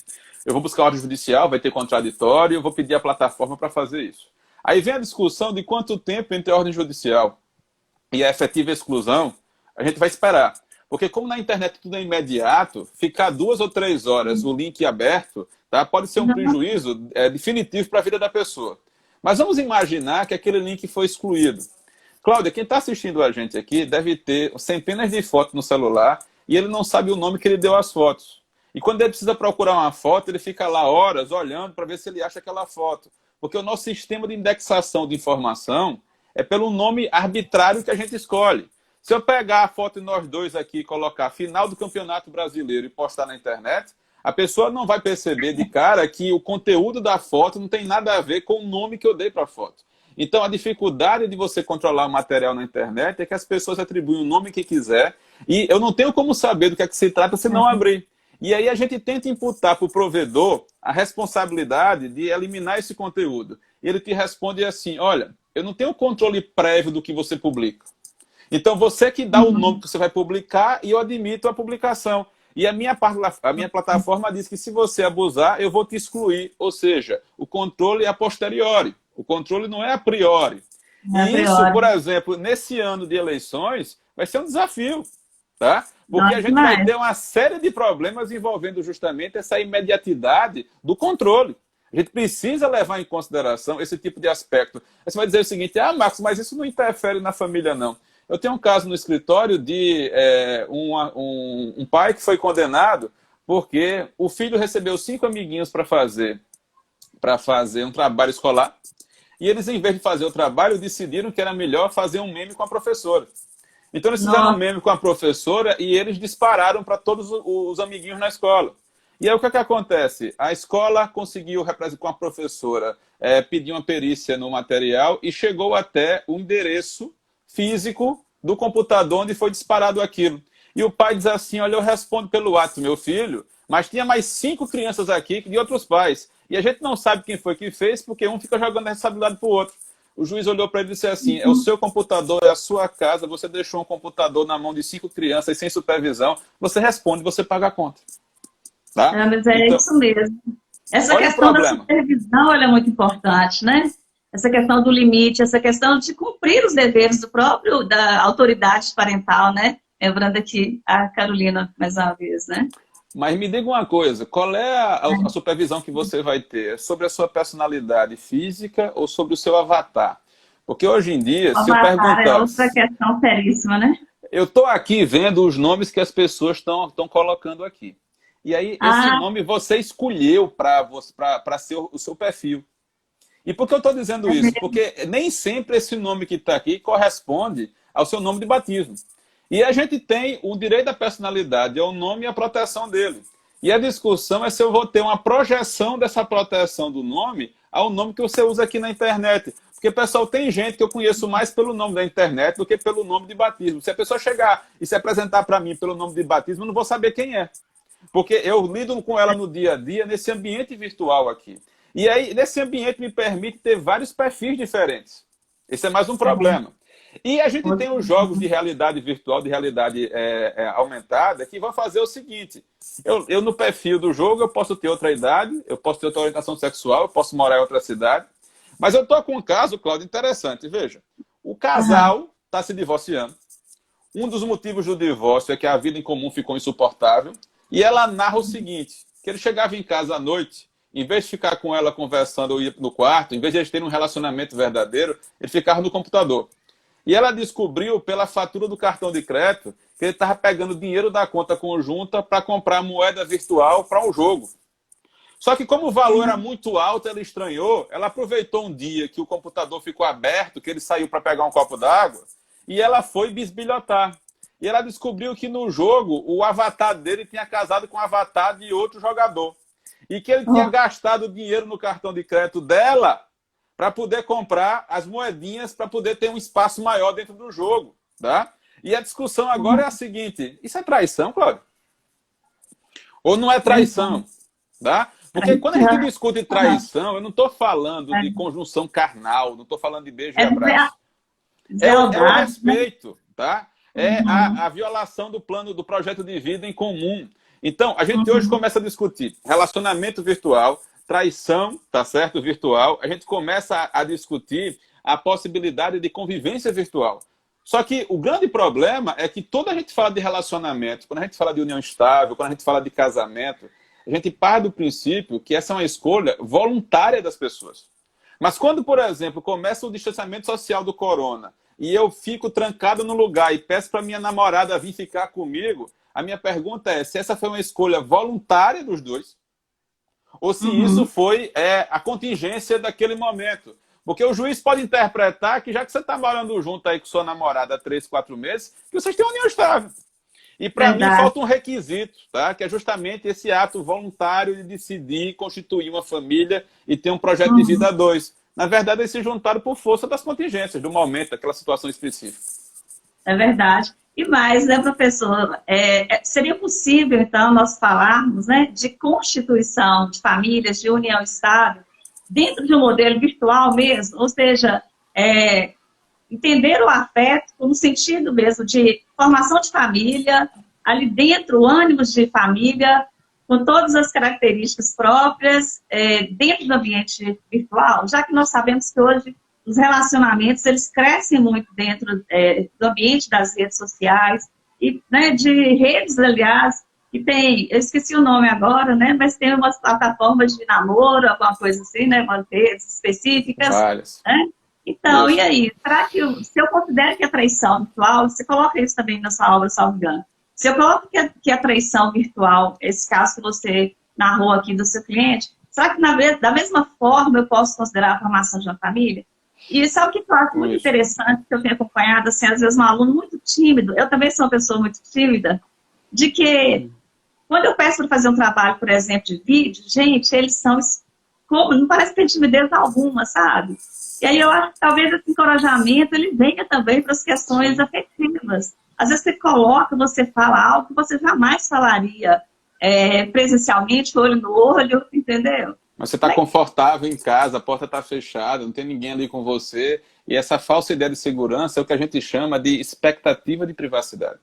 Eu vou buscar a ordem judicial, vai ter contraditório, eu vou pedir à plataforma para fazer isso. Aí vem a discussão de quanto tempo entre a ordem judicial e a efetiva exclusão a gente vai esperar. Porque como na internet tudo é imediato, ficar 2 ou 3 horas o link aberto, tá, pode ser um prejuízo definitivo para a vida da pessoa. Mas vamos imaginar que aquele link foi excluído. Cláudia, quem está assistindo a gente aqui deve ter centenas de fotos no celular e ele não sabe o nome que ele deu às fotos. E quando ele precisa procurar uma foto, ele fica lá horas olhando para ver se ele acha aquela foto. Porque o nosso sistema de indexação de informação é pelo nome arbitrário que a gente escolhe. Se eu pegar a foto de nós dois aqui e colocar final do Campeonato Brasileiro e postar na internet, a pessoa não vai perceber de cara que o conteúdo da foto não tem nada a ver com o nome que eu dei para a foto. Então, a dificuldade de você controlar o material na internet é que as pessoas atribuem o nome que quiser e eu não tenho como saber do que é que se trata se não abrir. E aí a gente tenta imputar para o provedor a responsabilidade de eliminar esse conteúdo. E ele te responde assim: olha, eu não tenho controle prévio do que você publica. Então, você que dá o nome que você vai publicar e eu admito a publicação. E a minha plataforma diz que se você abusar, eu vou te excluir. Ou seja, o controle é a posteriori. O controle não é a priori. E isso, por exemplo, nesse ano de eleições, vai ser um desafio. Tá? Porque a gente vai ter uma série de problemas envolvendo justamente essa imediatidade do controle. A gente precisa levar em consideração esse tipo de aspecto. Aí você vai dizer o seguinte: ah, Marcos, mas isso não interfere na família, não. Eu tenho um caso no escritório de um pai que foi condenado porque o filho recebeu 5 amiguinhos para fazer um trabalho escolar e eles, em vez de fazer o trabalho, decidiram que era melhor fazer um meme com a professora. Então eles fizeram um meme com a professora e eles dispararam para todos os amiguinhos na escola. E aí o que é que acontece? A escola conseguiu, com a professora, pedir uma perícia no material e chegou até o endereço físico do computador onde foi disparado aquilo. E o pai diz assim: olha, eu respondo pelo WhatsApp, meu filho, mas tinha mais 5 crianças aqui de outros pais. E a gente não sabe quem foi que fez, porque um fica jogando a responsabilidade para o outro. O juiz olhou para ele e disse assim: é o seu computador, é a sua casa, você deixou um computador na mão de 5 crianças sem supervisão, você responde, você paga a conta. Tá? Mas é então, isso mesmo. Essa questão da supervisão é muito importante, né? Essa questão do limite, essa questão de cumprir os deveres da autoridade parental, né? Lembrando aqui a Carolina mais uma vez, né? Mas me diga uma coisa, qual é a supervisão que você vai ter? É sobre a sua personalidade física ou sobre o seu avatar? Porque hoje em dia, se eu perguntar... é outra questão seríssima, né? Eu estou aqui vendo os nomes que as pessoas estão colocando aqui. E aí, esse nome você escolheu para ser o seu perfil. E por que eu estou dizendo isso? Porque nem sempre esse nome que está aqui corresponde ao seu nome de batismo. E a gente tem o direito da personalidade, é o nome e a proteção dele. E a discussão é se eu vou ter uma projeção dessa proteção do nome ao nome que você usa aqui na internet. Porque, pessoal, tem gente que eu conheço mais pelo nome da internet do que pelo nome de batismo. Se a pessoa chegar e se apresentar para mim pelo nome de batismo, eu não vou saber quem é. Porque eu lido com ela no dia a dia, nesse ambiente virtual aqui. E aí, nesse ambiente me permite ter vários perfis diferentes. Esse é mais um problema. E a gente tem os jogos de realidade virtual, de realidade aumentada, que vão fazer o seguinte: eu no perfil do jogo eu posso ter outra idade, eu posso ter outra orientação sexual, eu posso morar em outra cidade. Mas eu estou com um caso, Cláudio, interessante. Veja, o casal está se divorciando. Um dos motivos do divórcio é que a vida em comum ficou insuportável. E ela narra o seguinte: que ele chegava em casa à noite, em vez de ficar com ela conversando ou ir no quarto, em vez de eles terem um relacionamento verdadeiro, ele ficava no computador. E ela descobriu pela fatura do cartão de crédito que ele estava pegando dinheiro da conta conjunta para comprar moeda virtual para um jogo. Só que como o valor era muito alto, ela estranhou, ela aproveitou um dia que o computador ficou aberto, que ele saiu para pegar um copo d'água, e ela foi bisbilhotar. E ela descobriu que no jogo, o avatar dele tinha casado com o avatar de outro jogador. E que ele tinha gastado dinheiro no cartão de crédito dela para poder comprar as moedinhas, para poder ter um espaço maior dentro do jogo. Tá? E a discussão agora é a seguinte, isso é traição, Cláudio? Ou não é traição? Tá? Porque quando a gente discute traição, eu não estou falando de conjunção carnal, não estou falando de beijo e abraço. É o respeito, tá? É a violação do plano, do projeto de vida em comum. Então, a gente hoje começa a discutir relacionamento virtual, traição, tá certo, virtual. A gente começa a discutir a possibilidade de convivência virtual. Só que o grande problema é que toda a gente fala de relacionamento, quando a gente fala de união estável, quando a gente fala de casamento, a gente parte do princípio que essa é uma escolha voluntária das pessoas. Mas quando, por exemplo, começa o distanciamento social do corona e eu fico trancado no lugar e peço para minha namorada vir ficar comigo, a minha pergunta é se essa foi uma escolha voluntária dos dois ou se isso foi a contingência daquele momento. Porque o juiz pode interpretar que já que você está morando junto aí com sua namorada há 3, 4 meses, que vocês têm uma união estável. E para mim falta um requisito, tá? Que é justamente esse ato voluntário de decidir constituir uma família e ter um projeto de vida a dois. Na verdade, eles se juntaram por força das contingências, do momento, daquela situação específica. É verdade. E mais, né, professor? Seria possível, então, nós falarmos, né, de constituição de famílias, de união estável, dentro de um modelo virtual mesmo? Ou seja, entender o afeto no sentido mesmo de formação de família, ali dentro, ânimos de família, com todas as características próprias, dentro do ambiente virtual, já que nós sabemos que hoje os relacionamentos, eles crescem muito dentro do ambiente das redes sociais, e, né, de redes, aliás, que tem, eu esqueci o nome agora, né, mas tem umas plataformas de namoro, alguma coisa assim, né, umas redes específicas. Várias. Né? Então, e aí? Será que, se eu considero que a traição virtual, você coloca isso também na sua obra, salvo engano, se eu coloco que a traição virtual, esse caso que você narrou aqui do seu cliente, será que da mesma forma eu posso considerar a formação de uma família? E sabe o que eu acho muito interessante, que eu tenho acompanhado, assim, às vezes um aluno muito tímido, eu também sou uma pessoa muito tímida, de que quando eu peço para fazer um trabalho, por exemplo, de vídeo, gente, eles são, como, não parece ter timidez alguma, sabe? E aí eu acho que talvez esse encorajamento, ele venha também para as questões afetivas. Às vezes você coloca, você fala algo que você jamais falaria presencialmente, olho no olho, entendeu? Mas você está confortável em casa, a porta está fechada, não tem ninguém ali com você. E essa falsa ideia de segurança é o que a gente chama de expectativa de privacidade.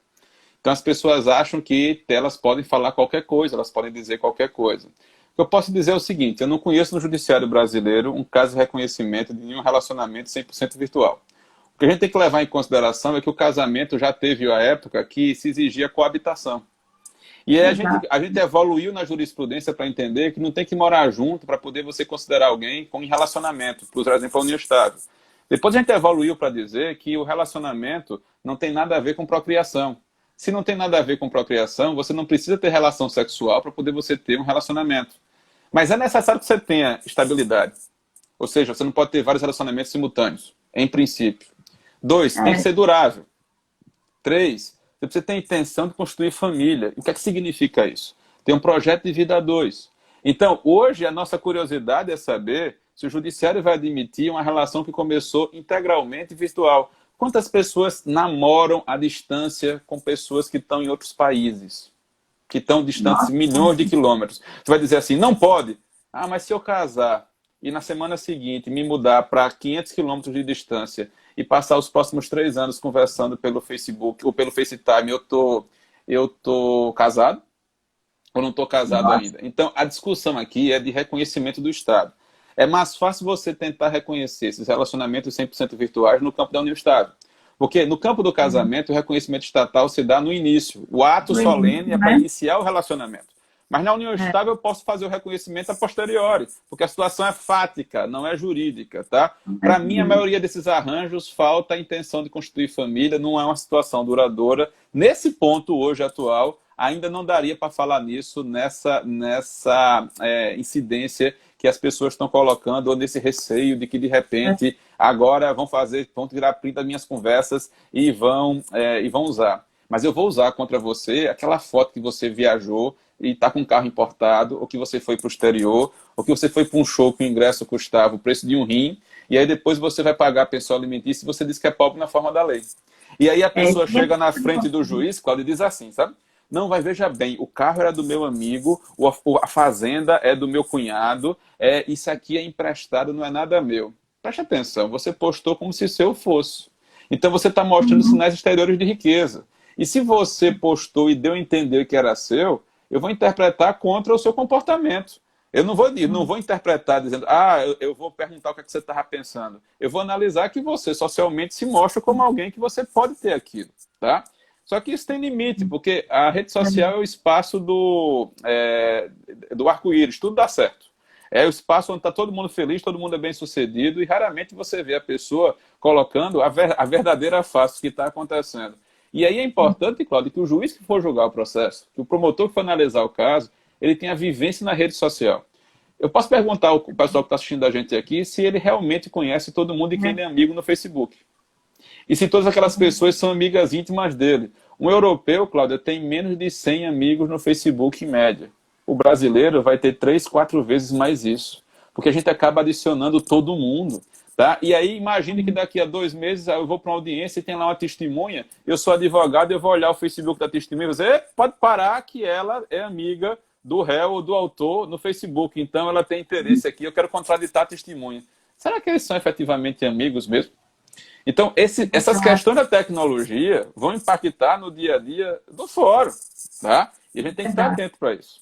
Então as pessoas acham que elas podem falar qualquer coisa, elas podem dizer qualquer coisa. O que eu posso dizer é o seguinte, eu não conheço no judiciário brasileiro um caso de reconhecimento de nenhum relacionamento 100% virtual. O que a gente tem que levar em consideração é que o casamento já teve a época que se exigia coabitação. E aí a gente evoluiu na jurisprudência para entender que não tem que morar junto para poder você considerar alguém com relacionamento, por exemplo, a união estável. Depois a gente evoluiu para dizer que o relacionamento não tem nada a ver com procriação. Se não tem nada a ver com procriação, você não precisa ter relação sexual para poder você ter um relacionamento. Mas é necessário que você tenha estabilidade. Ou seja, você não pode ter vários relacionamentos simultâneos, em princípio. 2, tem que ser durável. 3, você precisa ter a intenção de construir família. E o que é que significa isso? Ter um projeto de vida a dois. Então, hoje, a nossa curiosidade é saber se o judiciário vai admitir uma relação que começou integralmente virtual. Quantas pessoas namoram à distância com pessoas que estão em outros países? Que estão distantes milhões de quilômetros. Você vai dizer assim, não pode. Ah, mas se eu casar e na semana seguinte me mudar para 500 quilômetros de distância e passar os próximos 3 anos conversando pelo Facebook ou pelo FaceTime, eu tô casado ou não estou casado ainda? Então, a discussão aqui é de reconhecimento do Estado. É mais fácil você tentar reconhecer esses relacionamentos 100% virtuais no campo da união estável. Porque no campo do casamento, o reconhecimento estatal se dá no início. O ato solene é para iniciar o relacionamento. Mas na união estável eu posso fazer o reconhecimento a posteriori, porque a situação é fática, não é jurídica, tá? Para mim, a maioria desses arranjos falta a intenção de constituir família, não é uma situação duradoura. Nesse ponto, hoje, atual, ainda não daria para falar nisso, nessa incidência que as pessoas estão colocando, ou nesse receio de que, de repente, agora vão tirar print das minhas conversas e vão usar. Mas eu vou usar contra você aquela foto que você viajou e está com um carro importado, ou que você foi para o exterior, ou que você foi para um show que o ingresso custava o preço de um rim, e aí depois você vai pagar a pensão alimentícia e você diz que é pobre na forma da lei. E aí a pessoa chega na frente do juiz, Cláudio, e diz assim, sabe? Não, vai, veja bem, o carro era do meu amigo, a fazenda é do meu cunhado, isso aqui é emprestado, não é nada meu. Preste atenção, você postou como se seu fosse. Então você está mostrando sinais exteriores de riqueza. E se você postou e deu a entender que era seu, eu vou interpretar contra o seu comportamento. Eu não vou interpretar dizendo, eu vou perguntar o que, é que você estava pensando. Eu vou analisar que você socialmente se mostra como alguém que você pode ter aquilo, tá? Só que isso tem limite, porque a rede social é o espaço do arco-íris, tudo dá certo. É o espaço onde está todo mundo feliz, todo mundo é bem-sucedido, e raramente você vê a pessoa colocando a verdadeira face que está acontecendo. E aí é importante, Cláudio, que o juiz que for julgar o processo, que o promotor que for analisar o caso, ele tenha vivência na rede social. Eu posso perguntar ao pessoal que está assistindo a gente aqui se ele realmente conhece todo mundo e quem ele é amigo no Facebook. E se todas aquelas pessoas são amigas íntimas dele. Um europeu, Cláudia, tem menos de 100 amigos no Facebook em média. O brasileiro vai ter 3, 4 vezes mais isso. Porque a gente acaba adicionando todo mundo. Tá? E aí imagine que daqui a 2 meses eu vou para uma audiência e tem lá uma testemunha, eu sou advogado, eu vou olhar o Facebook da testemunha e dizer, pode parar que ela é amiga do réu ou do autor no Facebook, então ela tem interesse aqui, eu quero contraditar a testemunha. Será que eles são efetivamente amigos mesmo? Então, essas questões da tecnologia vão impactar no dia a dia do fórum, tá? E a gente tem que estar atento para isso.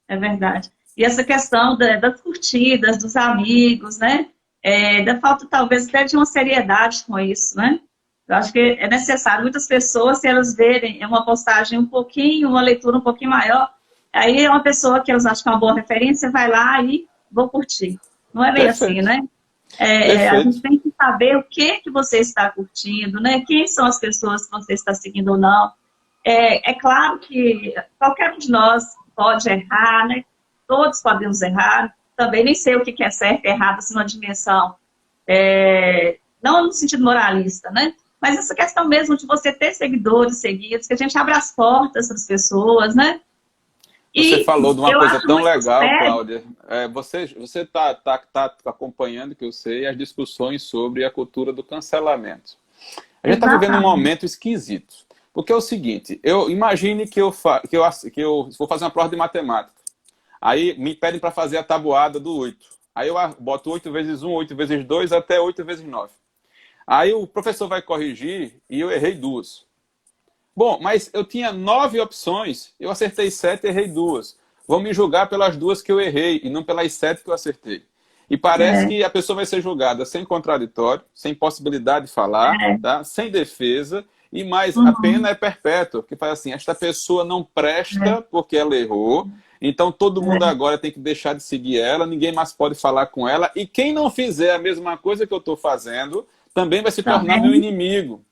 É verdade. E essa questão das curtidas, dos amigos, né? Da falta, talvez, até de uma seriedade com isso, né? Eu acho que é necessário. Muitas pessoas, se elas verem uma postagem uma leitura um pouquinho maior, aí é uma pessoa que elas acham que é uma boa referência, vai lá e vou curtir. Não é bem assim, né? A gente tem que saber o que você está curtindo, né? Quem são as pessoas que você está seguindo ou não. É claro que qualquer um de nós pode errar, né? Todos podemos errar. Também nem sei o que é certo e errado, assim, numa dimensão, não no sentido moralista, né? Mas essa questão mesmo de você ter seguidores, seguidos, que a gente abre as portas para as pessoas, né? Você falou de uma coisa tão legal, Cláudia. Você está acompanhando, que eu sei, as discussões sobre a cultura do cancelamento. A gente está vivendo um momento esquisito. Porque é o seguinte, imagine que eu vou fazer uma prova de matemática. Aí me pedem para fazer a tabuada do 8. Aí eu boto 8 vezes 1, 8 vezes 2, até 8 vezes 9. Aí o professor vai corrigir e eu errei 2. Bom, mas eu tinha 9 opções, eu acertei 7 e errei 2. Vão me julgar pelas 2 que eu errei e não pelas 7 que eu acertei. E parece que a pessoa vai ser julgada sem contraditório, sem possibilidade de falar, tá? Sem defesa, e mais, a pena é perpétua, que faz assim, esta pessoa não presta porque ela errou, então todo mundo agora tem que deixar de seguir ela, ninguém mais pode falar com ela, e quem não fizer a mesma coisa que eu estou fazendo, também vai se tornar meu inimigo.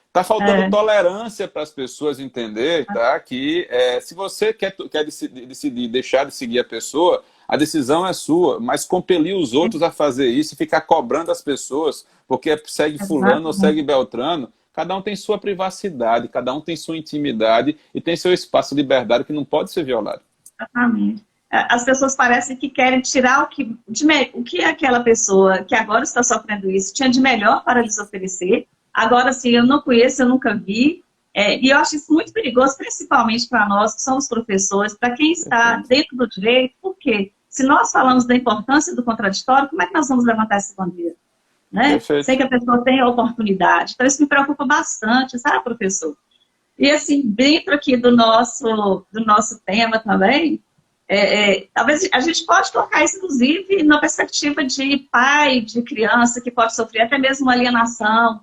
Está faltando tolerância para as pessoas entender, tá? Que se você quer decidir deixar de seguir a pessoa, a decisão é sua, mas compelir os outros a fazer isso e ficar cobrando as pessoas, porque segue fulano ou segue Beltrano, cada um tem sua privacidade, cada um tem sua intimidade e tem seu espaço de liberdade que não pode ser violado. Exatamente. As pessoas parecem que querem tirar o que aquela pessoa que agora está sofrendo isso tinha de melhor para lhes oferecer. Agora, sim, eu não conheço, eu nunca vi. E eu acho isso muito perigoso, principalmente para nós, que somos professores, para quem está dentro do direito, porque se nós falamos da importância do contraditório, como é que nós vamos levantar essa bandeira? Né? Sei que a pessoa tem a oportunidade. Então, isso me preocupa bastante, sabe, professor? E, assim, dentro aqui do nosso tema também, talvez a gente pode colocar isso, inclusive, na perspectiva de pai, de criança, que pode sofrer até mesmo uma alienação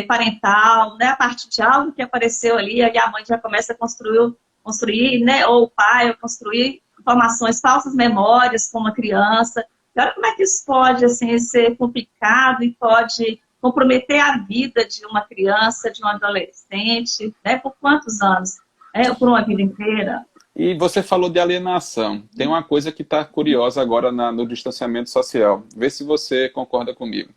parental, né? A partir de algo que apareceu ali, aí a mãe já começa a construir construir, né, ou o pai, ou construir informações, falsas memórias com uma criança. Agora, como é que isso pode, assim, ser complicado e pode comprometer a vida de uma criança, de um adolescente, né, por quantos anos? Por uma vida inteira? E você falou de alienação. Tem uma coisa que está curiosa agora no distanciamento social. Vê se você concorda comigo.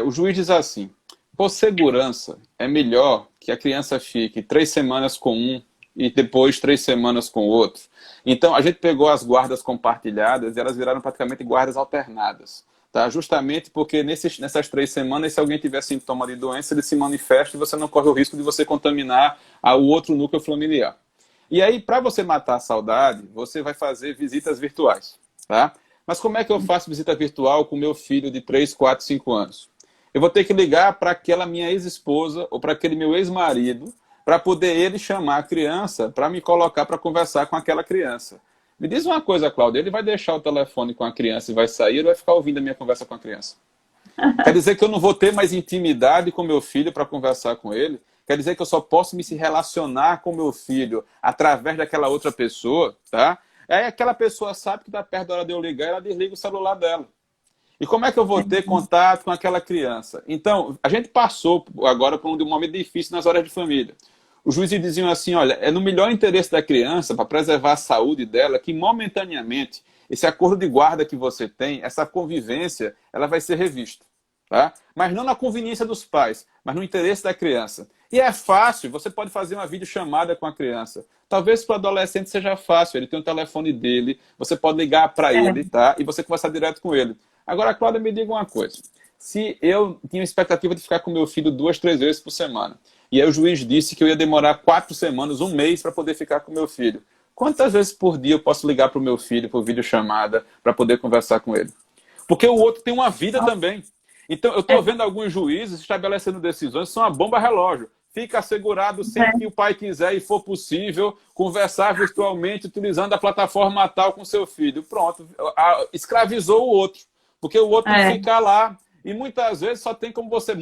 O juiz diz assim: por segurança, é melhor que a criança fique 3 semanas com um e depois 3 semanas com o outro. Então, a gente pegou as guardas compartilhadas e elas viraram praticamente guardas alternadas. Tá? Justamente porque nessas 3 semanas, se alguém tiver sintoma de doença, ele se manifesta e você não corre o risco de você contaminar o outro núcleo familiar. E aí, para você matar a saudade, você vai fazer visitas virtuais. Tá? Mas como é que eu faço visita virtual com meu filho de 3, 4, 5 anos? Eu vou ter que ligar para aquela minha ex-esposa ou para aquele meu ex-marido para poder ele chamar a criança para me colocar para conversar com aquela criança. Me diz uma coisa, Cláudia, ele vai deixar o telefone com a criança e vai sair ou vai ficar ouvindo a minha conversa com a criança? Quer dizer que eu não vou ter mais intimidade com meu filho para conversar com ele? Quer dizer que eu só posso me se relacionar com meu filho através daquela outra pessoa, tá? Aí aquela pessoa sabe que está perto da hora de eu ligar, ela desliga o celular dela. E como é que eu vou ter contato com aquela criança? Então, a gente passou agora por um momento difícil nas horas de família. Os juízes diziam assim, olha, é no melhor interesse da criança, para preservar a saúde dela, que momentaneamente esse acordo de guarda que você tem, essa convivência, ela vai ser revista. Tá? Mas não na conveniência dos pais, mas no interesse da criança. E é fácil, você pode fazer uma videochamada com a criança. Talvez para o adolescente seja fácil, ele tem o telefone dele, você pode ligar para ele, tá? E você conversar direto com ele. Agora, Cláudia, me diga uma coisa. Se eu tinha a expectativa de ficar com meu filho 2, 3 vezes por semana, e aí o juiz disse que eu ia demorar 4 semanas, 1 mês, para poder ficar com meu filho, quantas vezes por dia eu posso ligar para o meu filho por videochamada para poder conversar com ele? Porque o outro tem uma vida também. Então, eu estou vendo alguns juízes estabelecendo decisões que são uma bomba relógio. Fica assegurado sempre que o pai quiser e for possível conversar virtualmente utilizando a plataforma tal com seu filho. Pronto, escravizou o outro. Porque o outro tem que ficar lá. E muitas vezes só tem, como você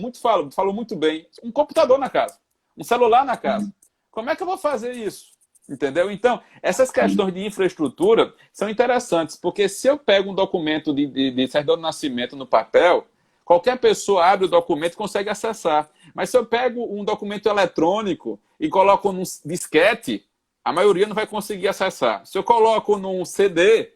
falou muito bem, um computador na casa, um celular na casa. Como é que eu vou fazer isso? Entendeu? Então, essas questões de infraestrutura são interessantes, porque se eu pego um documento de certidão de nascimento no papel, qualquer pessoa abre o documento e consegue acessar. Mas se eu pego um documento eletrônico e coloco num disquete, a maioria não vai conseguir acessar. Se eu coloco num CD,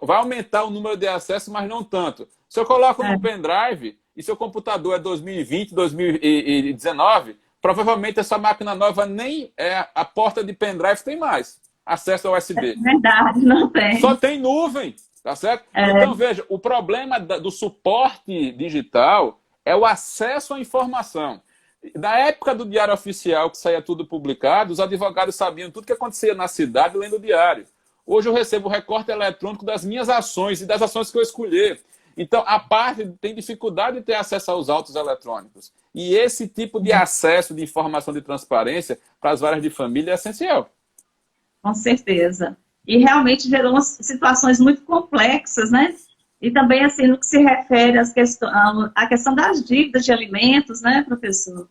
vai aumentar o número de acessos, mas não tanto. Se eu coloco no pendrive, e seu computador é 2020, 2019, provavelmente essa máquina nova nem a porta de pendrive tem mais acesso ao USB. É verdade, não tem. Só tem nuvem, tá certo? Então, veja, o problema do suporte digital é o acesso à informação. Na época do Diário Oficial, que saía tudo publicado, os advogados sabiam tudo que acontecia na cidade lendo o diário. Hoje eu recebo o recorte eletrônico das minhas ações e das ações que eu escolher. Então, a parte tem dificuldade de ter acesso aos autos eletrônicos. E esse tipo de acesso de informação de transparência para as varas de família é essencial. Com certeza. E realmente gerou umas situações muito complexas, né? E também, assim, no que se refere à questão das dívidas de alimentos, né, professor?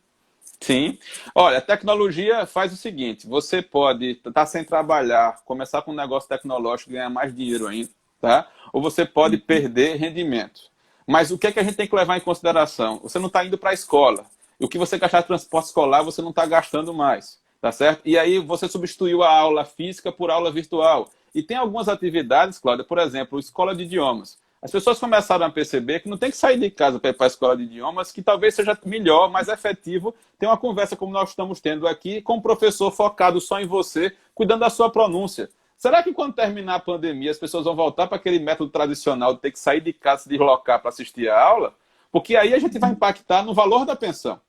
Sim. Olha, a tecnologia faz o seguinte, você pode estar sem trabalhar, começar com um negócio tecnológico e ganhar mais dinheiro ainda, tá? Ou você pode perder rendimento. Mas o que é que a gente tem que levar em consideração? Você não está indo para a escola. E o que você gastar de transporte escolar, você não está gastando mais, tá certo? E aí você substituiu a aula física por aula virtual. E tem algumas atividades, Cláudia, por exemplo, escola de idiomas. As pessoas começaram a perceber que não tem que sair de casa para ir para a escola de idiomas, que talvez seja melhor, mais efetivo, ter uma conversa como nós estamos tendo aqui, com um professor focado só em você, cuidando da sua pronúncia. Será que quando terminar a pandemia as pessoas vão voltar para aquele método tradicional de ter que sair de casa, se deslocar para assistir a aula? Porque aí a gente vai impactar no valor da pensão.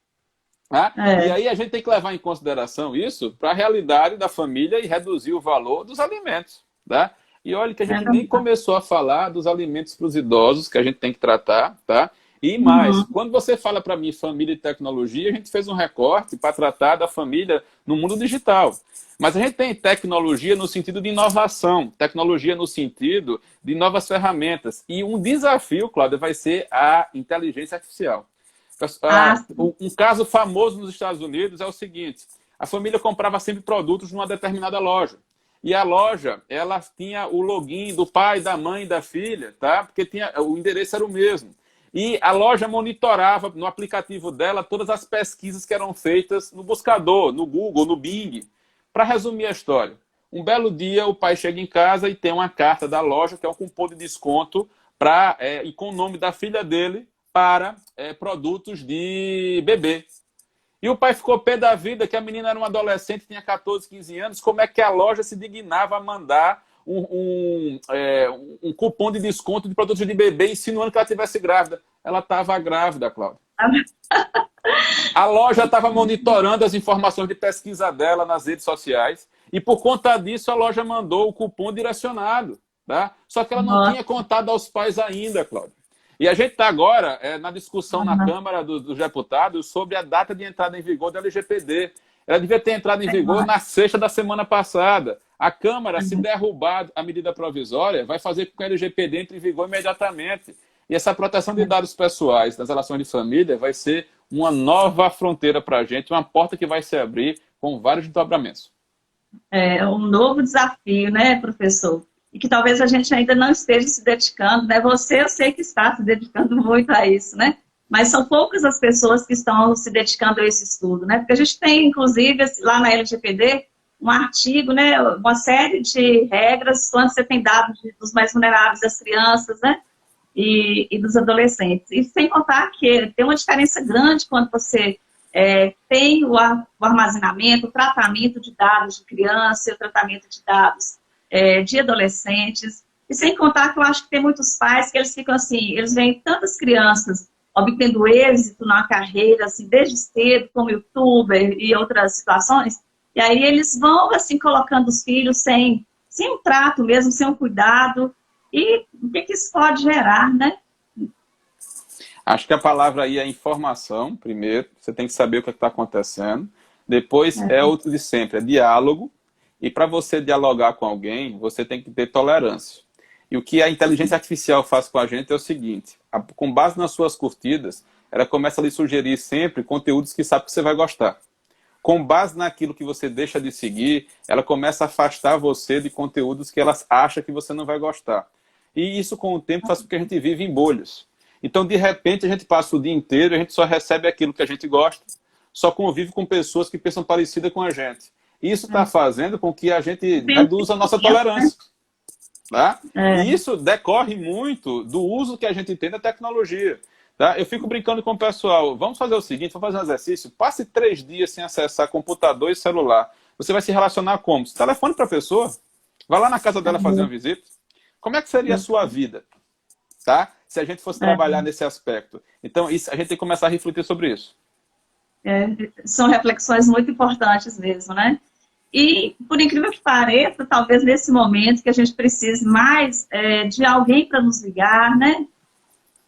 Tá? E aí a gente tem que levar em consideração isso para a realidade da família e reduzir o valor dos alimentos. Tá? E olha que a gente nem começou a falar dos alimentos para os idosos, que a gente tem que tratar, tá? E mais, quando você fala para mim família e tecnologia, a gente fez um recorte para tratar da família no mundo digital. Mas a gente tem tecnologia no sentido de inovação, tecnologia no sentido de novas ferramentas. E um desafio, Cláudia, vai ser a inteligência artificial. Um caso famoso nos Estados Unidos é o seguinte, a família comprava sempre produtos numa determinada loja. E a loja, ela tinha o login do pai, da mãe, da filha, tá? Porque o endereço era o mesmo. E a loja monitorava no aplicativo dela todas as pesquisas que eram feitas no buscador, no Google, no Bing. Para resumir a história, um belo dia o pai chega em casa e tem uma carta da loja, que é um cupom de desconto e com o nome da filha dele para produtos de bebê. E o pai ficou pé da vida, que a menina era uma adolescente, tinha 14, 15 anos, como é que a loja se dignava a mandar um cupom de desconto de produtos de bebê, insinuando que ela estivesse grávida. Ela estava grávida, Cláudia. A loja estava monitorando as informações de pesquisa dela nas redes sociais e, por conta disso, a loja mandou o cupom direcionado. Tá? Só que ela não tinha contado aos pais ainda, Cláudia. E a gente está agora na discussão na Câmara dos Deputados sobre a data de entrada em vigor da LGPD. Ela devia ter entrado em vigor na sexta da semana passada. A Câmara, se derrubar a medida provisória, vai fazer com que a LGPD entre em vigor imediatamente. E essa proteção de dados pessoais das relações de família vai ser uma nova fronteira para a gente, uma porta que vai se abrir com vários desdobramentos. É um novo desafio, né, professor? E que talvez a gente ainda não esteja se dedicando, né? Você, eu sei que está se dedicando muito a isso, né? Mas são poucas as pessoas que estão se dedicando a esse estudo, né? Porque a gente tem, inclusive, lá na LGPD, um artigo, né? Uma série de regras, quando você tem dados dos mais vulneráveis, das crianças, né? E dos adolescentes. E sem contar que tem uma diferença grande quando você tem o armazenamento, o tratamento de dados de criança, o tratamento de dados de adolescentes. E sem contar que eu acho que tem muitos pais que eles ficam assim, eles veem tantas crianças obtendo êxito na carreira, assim, desde cedo, como youtuber e outras situações, e aí eles vão, assim, colocando os filhos sem um trato mesmo, sem um cuidado, e o que isso pode gerar, né? Acho que a palavra aí é informação, primeiro, você tem que saber o que está acontecendo, depois é outro de sempre, é diálogo, e para você dialogar com alguém, você tem que ter tolerância. E o que a inteligência artificial faz com a gente é o seguinte, com base nas suas curtidas, ela começa a lhe sugerir sempre conteúdos que sabe que você vai gostar. Com base naquilo que você deixa de seguir, ela começa a afastar você de conteúdos que ela acha que você não vai gostar. E isso, com o tempo, faz com que a gente vive em bolhas. Então, de repente, a gente passa o dia inteiro e a gente só recebe aquilo que a gente gosta, só convive com pessoas que pensam parecidas com a gente. Isso está fazendo com que a gente reduza a nossa tolerância. Tá? E isso decorre muito do uso que a gente tem da tecnologia. Tá? Eu fico brincando com o pessoal, vamos fazer o seguinte, vamos fazer um exercício, passe 3 dias sem acessar computador e celular. Você vai se relacionar como? Se telefone para a pessoa, vai lá na casa dela fazer uma visita. Como é que seria a sua vida? Tá? Se a gente fosse trabalhar nesse aspecto. Então, isso, a gente tem que começar a refletir sobre isso. São reflexões muito importantes mesmo, né? E, por incrível que pareça, talvez nesse momento que a gente precise mais de alguém para nos ligar, né?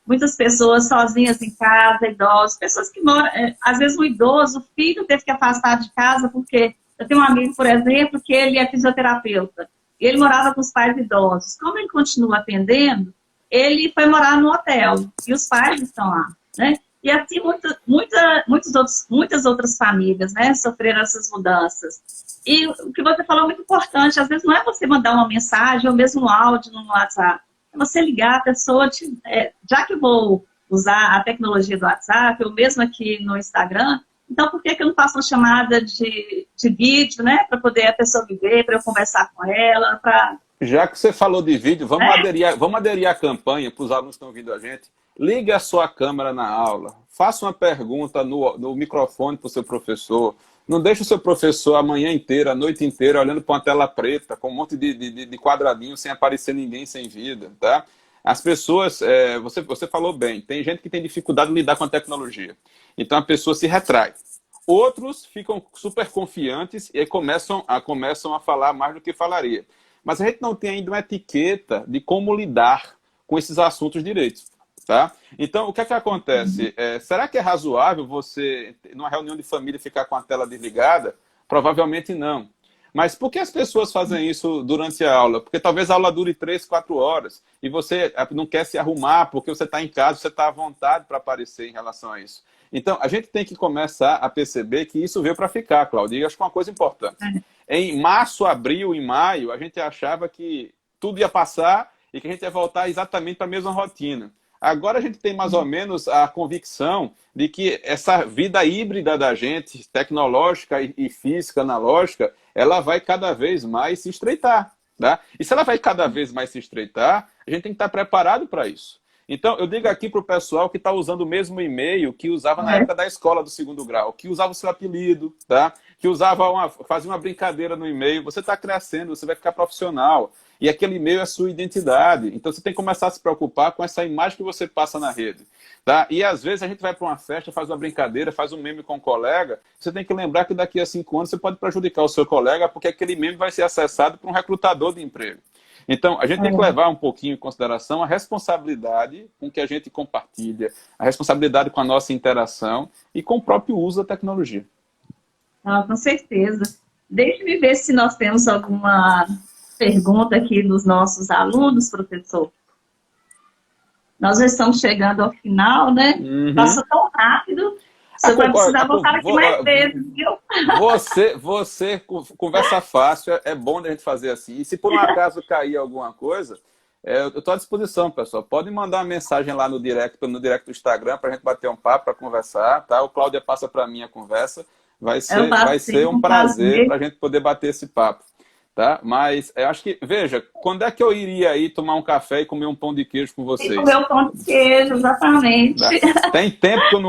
Muitas pessoas sozinhas em casa, idosos, pessoas que moram... às vezes o idoso, o filho teve que afastar de casa porque... Eu tenho um amigo, por exemplo, que ele é fisioterapeuta. Ele morava com os pais idosos. Como ele continua atendendo, ele foi morar no hotel. E os pais estão lá, né? E assim, muitas outras famílias, né, sofreram essas mudanças. E o que você falou é muito importante. Às vezes não é você mandar uma mensagem ou mesmo um áudio no WhatsApp. É você ligar a pessoa, já que eu vou usar a tecnologia do WhatsApp, ou mesmo aqui no Instagram, então por que eu não faço uma chamada de vídeo, né, para poder a pessoa me ver, para eu conversar com ela, para... Já que você falou de vídeo, vamos aderir à campanha para os alunos que estão ouvindo a gente. Ligue a sua câmera na aula, faça uma pergunta no microfone para o seu professor. Não deixe o seu professor a manhã inteira, a noite inteira, olhando para uma tela preta, com um monte de quadradinhos, sem aparecer ninguém, sem vida. Tá? As pessoas, você falou bem, tem gente que tem dificuldade de lidar com a tecnologia. Então a pessoa se retrai. Outros ficam super confiantes e aí começam a falar mais do que falaria. Mas a gente não tem ainda uma etiqueta de como lidar com esses assuntos direitos. Tá? Então, o que é que acontece? Será que é razoável você, numa reunião de família, ficar com a tela desligada? Provavelmente não. Mas por que as pessoas fazem isso durante a aula? Porque talvez a aula dure 3, 4 horas e você não quer se arrumar porque você está em casa, você está à vontade para aparecer em relação a isso. Então, a gente tem que começar a perceber que isso veio para ficar, Cláudia, e acho que é uma coisa importante. Em março, abril e maio, a gente achava que tudo ia passar e que a gente ia voltar exatamente para a mesma rotina. Agora a gente tem mais ou menos a convicção de que essa vida híbrida da gente, tecnológica e física, analógica, ela vai cada vez mais se estreitar. Tá? E se ela vai cada vez mais se estreitar, a gente tem que estar preparado para isso. Então, eu digo aqui para o pessoal que está usando o mesmo e-mail que usava na época da escola do 2º grau, que usava o seu apelido, tá? Que fazia uma brincadeira no e-mail. Você está crescendo, você vai ficar profissional. E aquele e-mail é a sua identidade. Então, você tem que começar a se preocupar com essa imagem que você passa na rede. Tá? E, às vezes, a gente vai para uma festa, faz uma brincadeira, faz um meme com um colega. Você tem que lembrar que daqui a 5 anos você pode prejudicar o seu colega, porque aquele meme vai ser acessado por um recrutador de emprego. Então, a gente tem que levar um pouquinho em consideração a responsabilidade com que a gente compartilha, a responsabilidade com a nossa interação e com o próprio uso da tecnologia. Ah, com certeza. Deixe-me ver se nós temos alguma pergunta aqui dos nossos alunos, professor. Nós já estamos chegando ao final, né? Passa tão rápido. Você vai precisar voltar aqui mais vezes, viu? Você conversa fácil, é bom a gente fazer assim. E se por um acaso cair alguma coisa, eu estou à disposição, pessoal. Pode mandar uma mensagem lá no direct do Instagram para a gente bater um papo, para conversar, tá? O Cláudia passa para mim a conversa. Vai ser um prazer para a gente poder bater esse papo. Tá? Mas eu acho que, veja, quando é que eu iria aí tomar um café e comer um pão de queijo com vocês? Comer um pão de queijo, exatamente. Tá? Tem tempo que eu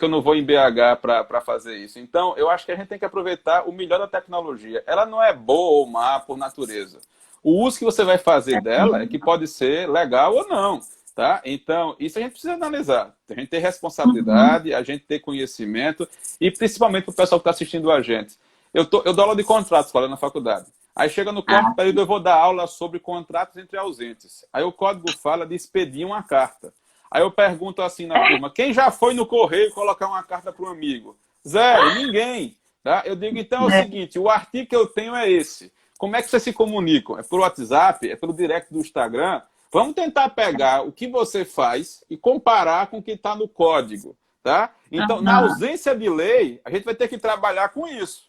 não vou em BH para fazer isso. Então, eu acho que a gente tem que aproveitar o melhor da tecnologia. Ela não é boa ou má por natureza. O uso que você vai fazer dela é que pode ser legal ou não. Tá? Então, isso a gente precisa analisar. A gente ter responsabilidade, a gente ter conhecimento e principalmente para o pessoal que está assistindo a gente. Eu dou aula de contratos na faculdade. Aí chega no 4º período, eu vou dar aula sobre contratos entre ausentes. Aí o código fala de expedir uma carta. Aí eu pergunto assim na turma, quem já foi no correio colocar uma carta para um amigo? Zero, ninguém. Tá? Eu digo, então é o seguinte, o artigo que eu tenho é esse. Como é que vocês se comunicam? É por WhatsApp? É pelo direct do Instagram? Vamos tentar pegar o que você faz e comparar com o que está no código. Tá? Então, na ausência de lei, a gente vai ter que trabalhar com isso.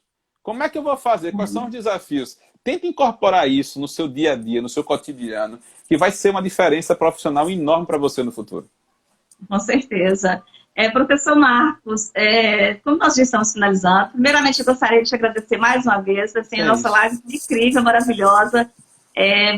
Como é que eu vou fazer? Quais são os desafios? Tente incorporar isso no seu dia a dia, no seu cotidiano, que vai ser uma diferença profissional enorme para você no futuro. Com certeza. Professor Marcos, como nós já estamos finalizando, primeiramente eu gostaria de te agradecer mais uma vez, assim, a nossa live incrível, maravilhosa.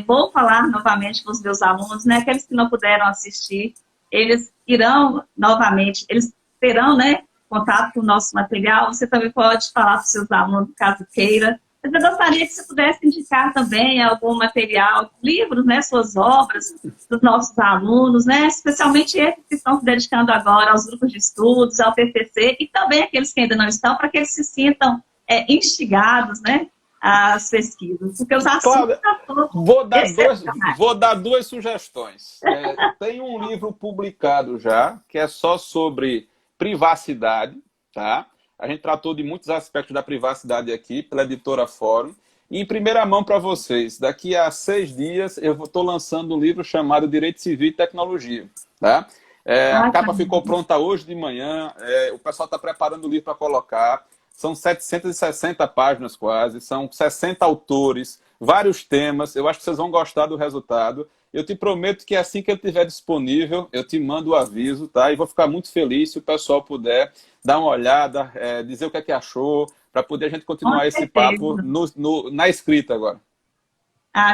Vou falar novamente com os meus alunos, né, aqueles que não puderam assistir, eles irão novamente, eles terão, né, contato com o nosso material. Você também pode falar para os seus alunos, caso queira. Mas eu gostaria que você pudesse indicar também algum material, livros, né, suas obras, dos nossos alunos, né, especialmente esses que estão se dedicando agora aos grupos de estudos, ao PCC, e também aqueles que ainda não estão, para que eles se sintam instigados, né, às pesquisas. Porque os assuntos vou dar duas sugestões. Tem um livro publicado já, que é só sobre privacidade, tá? A gente tratou de muitos aspectos da privacidade aqui, pela editora Fórum. E em primeira mão para vocês, daqui a 6 dias eu estou lançando um livro chamado Direito Civil e Tecnologia. Tá? A capa ficou pronta hoje de manhã, o pessoal está preparando o livro para colocar. São 760 páginas quase, são 60 autores, vários temas. Eu acho que vocês vão gostar do resultado. Eu te prometo que assim que ele estiver disponível, eu te mando o aviso, tá? E vou ficar muito feliz se o pessoal puder dar uma olhada, dizer o que é que achou, para poder a gente continuar esse papo na escrita agora.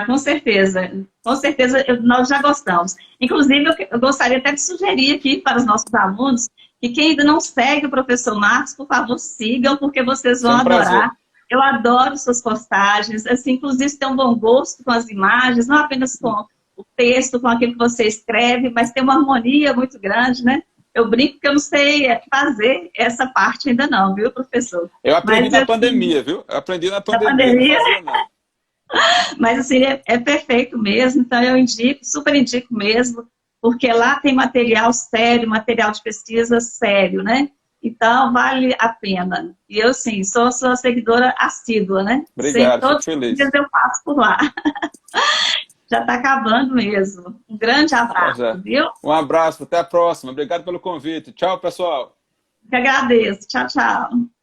Com certeza. Com certeza, nós já gostamos. Inclusive, eu gostaria até de sugerir aqui para os nossos alunos que quem ainda não segue o professor Marcos, por favor, sigam, porque vocês vão adorar. Eu adoro suas postagens, assim, inclusive tem um bom gosto com as imagens, não apenas com o texto, com aquilo que você escreve, mas tem uma harmonia muito grande, né? Eu brinco que eu não sei fazer essa parte ainda não, viu, professor? Eu aprendi na pandemia, viu? Eu aprendi na pandemia. Não fazia, não. Mas, assim, é perfeito mesmo, então eu indico, super indico mesmo, porque lá tem material sério, material de pesquisa sério, né? Então, vale a pena. E eu, sim, sou sua seguidora assídua, né? Obrigado, fico feliz. Todos os dias eu passo por lá. Já está acabando mesmo. Um grande abraço, viu? Um abraço, até a próxima. Obrigado pelo convite. Tchau, pessoal. Que agradeço. Tchau, tchau.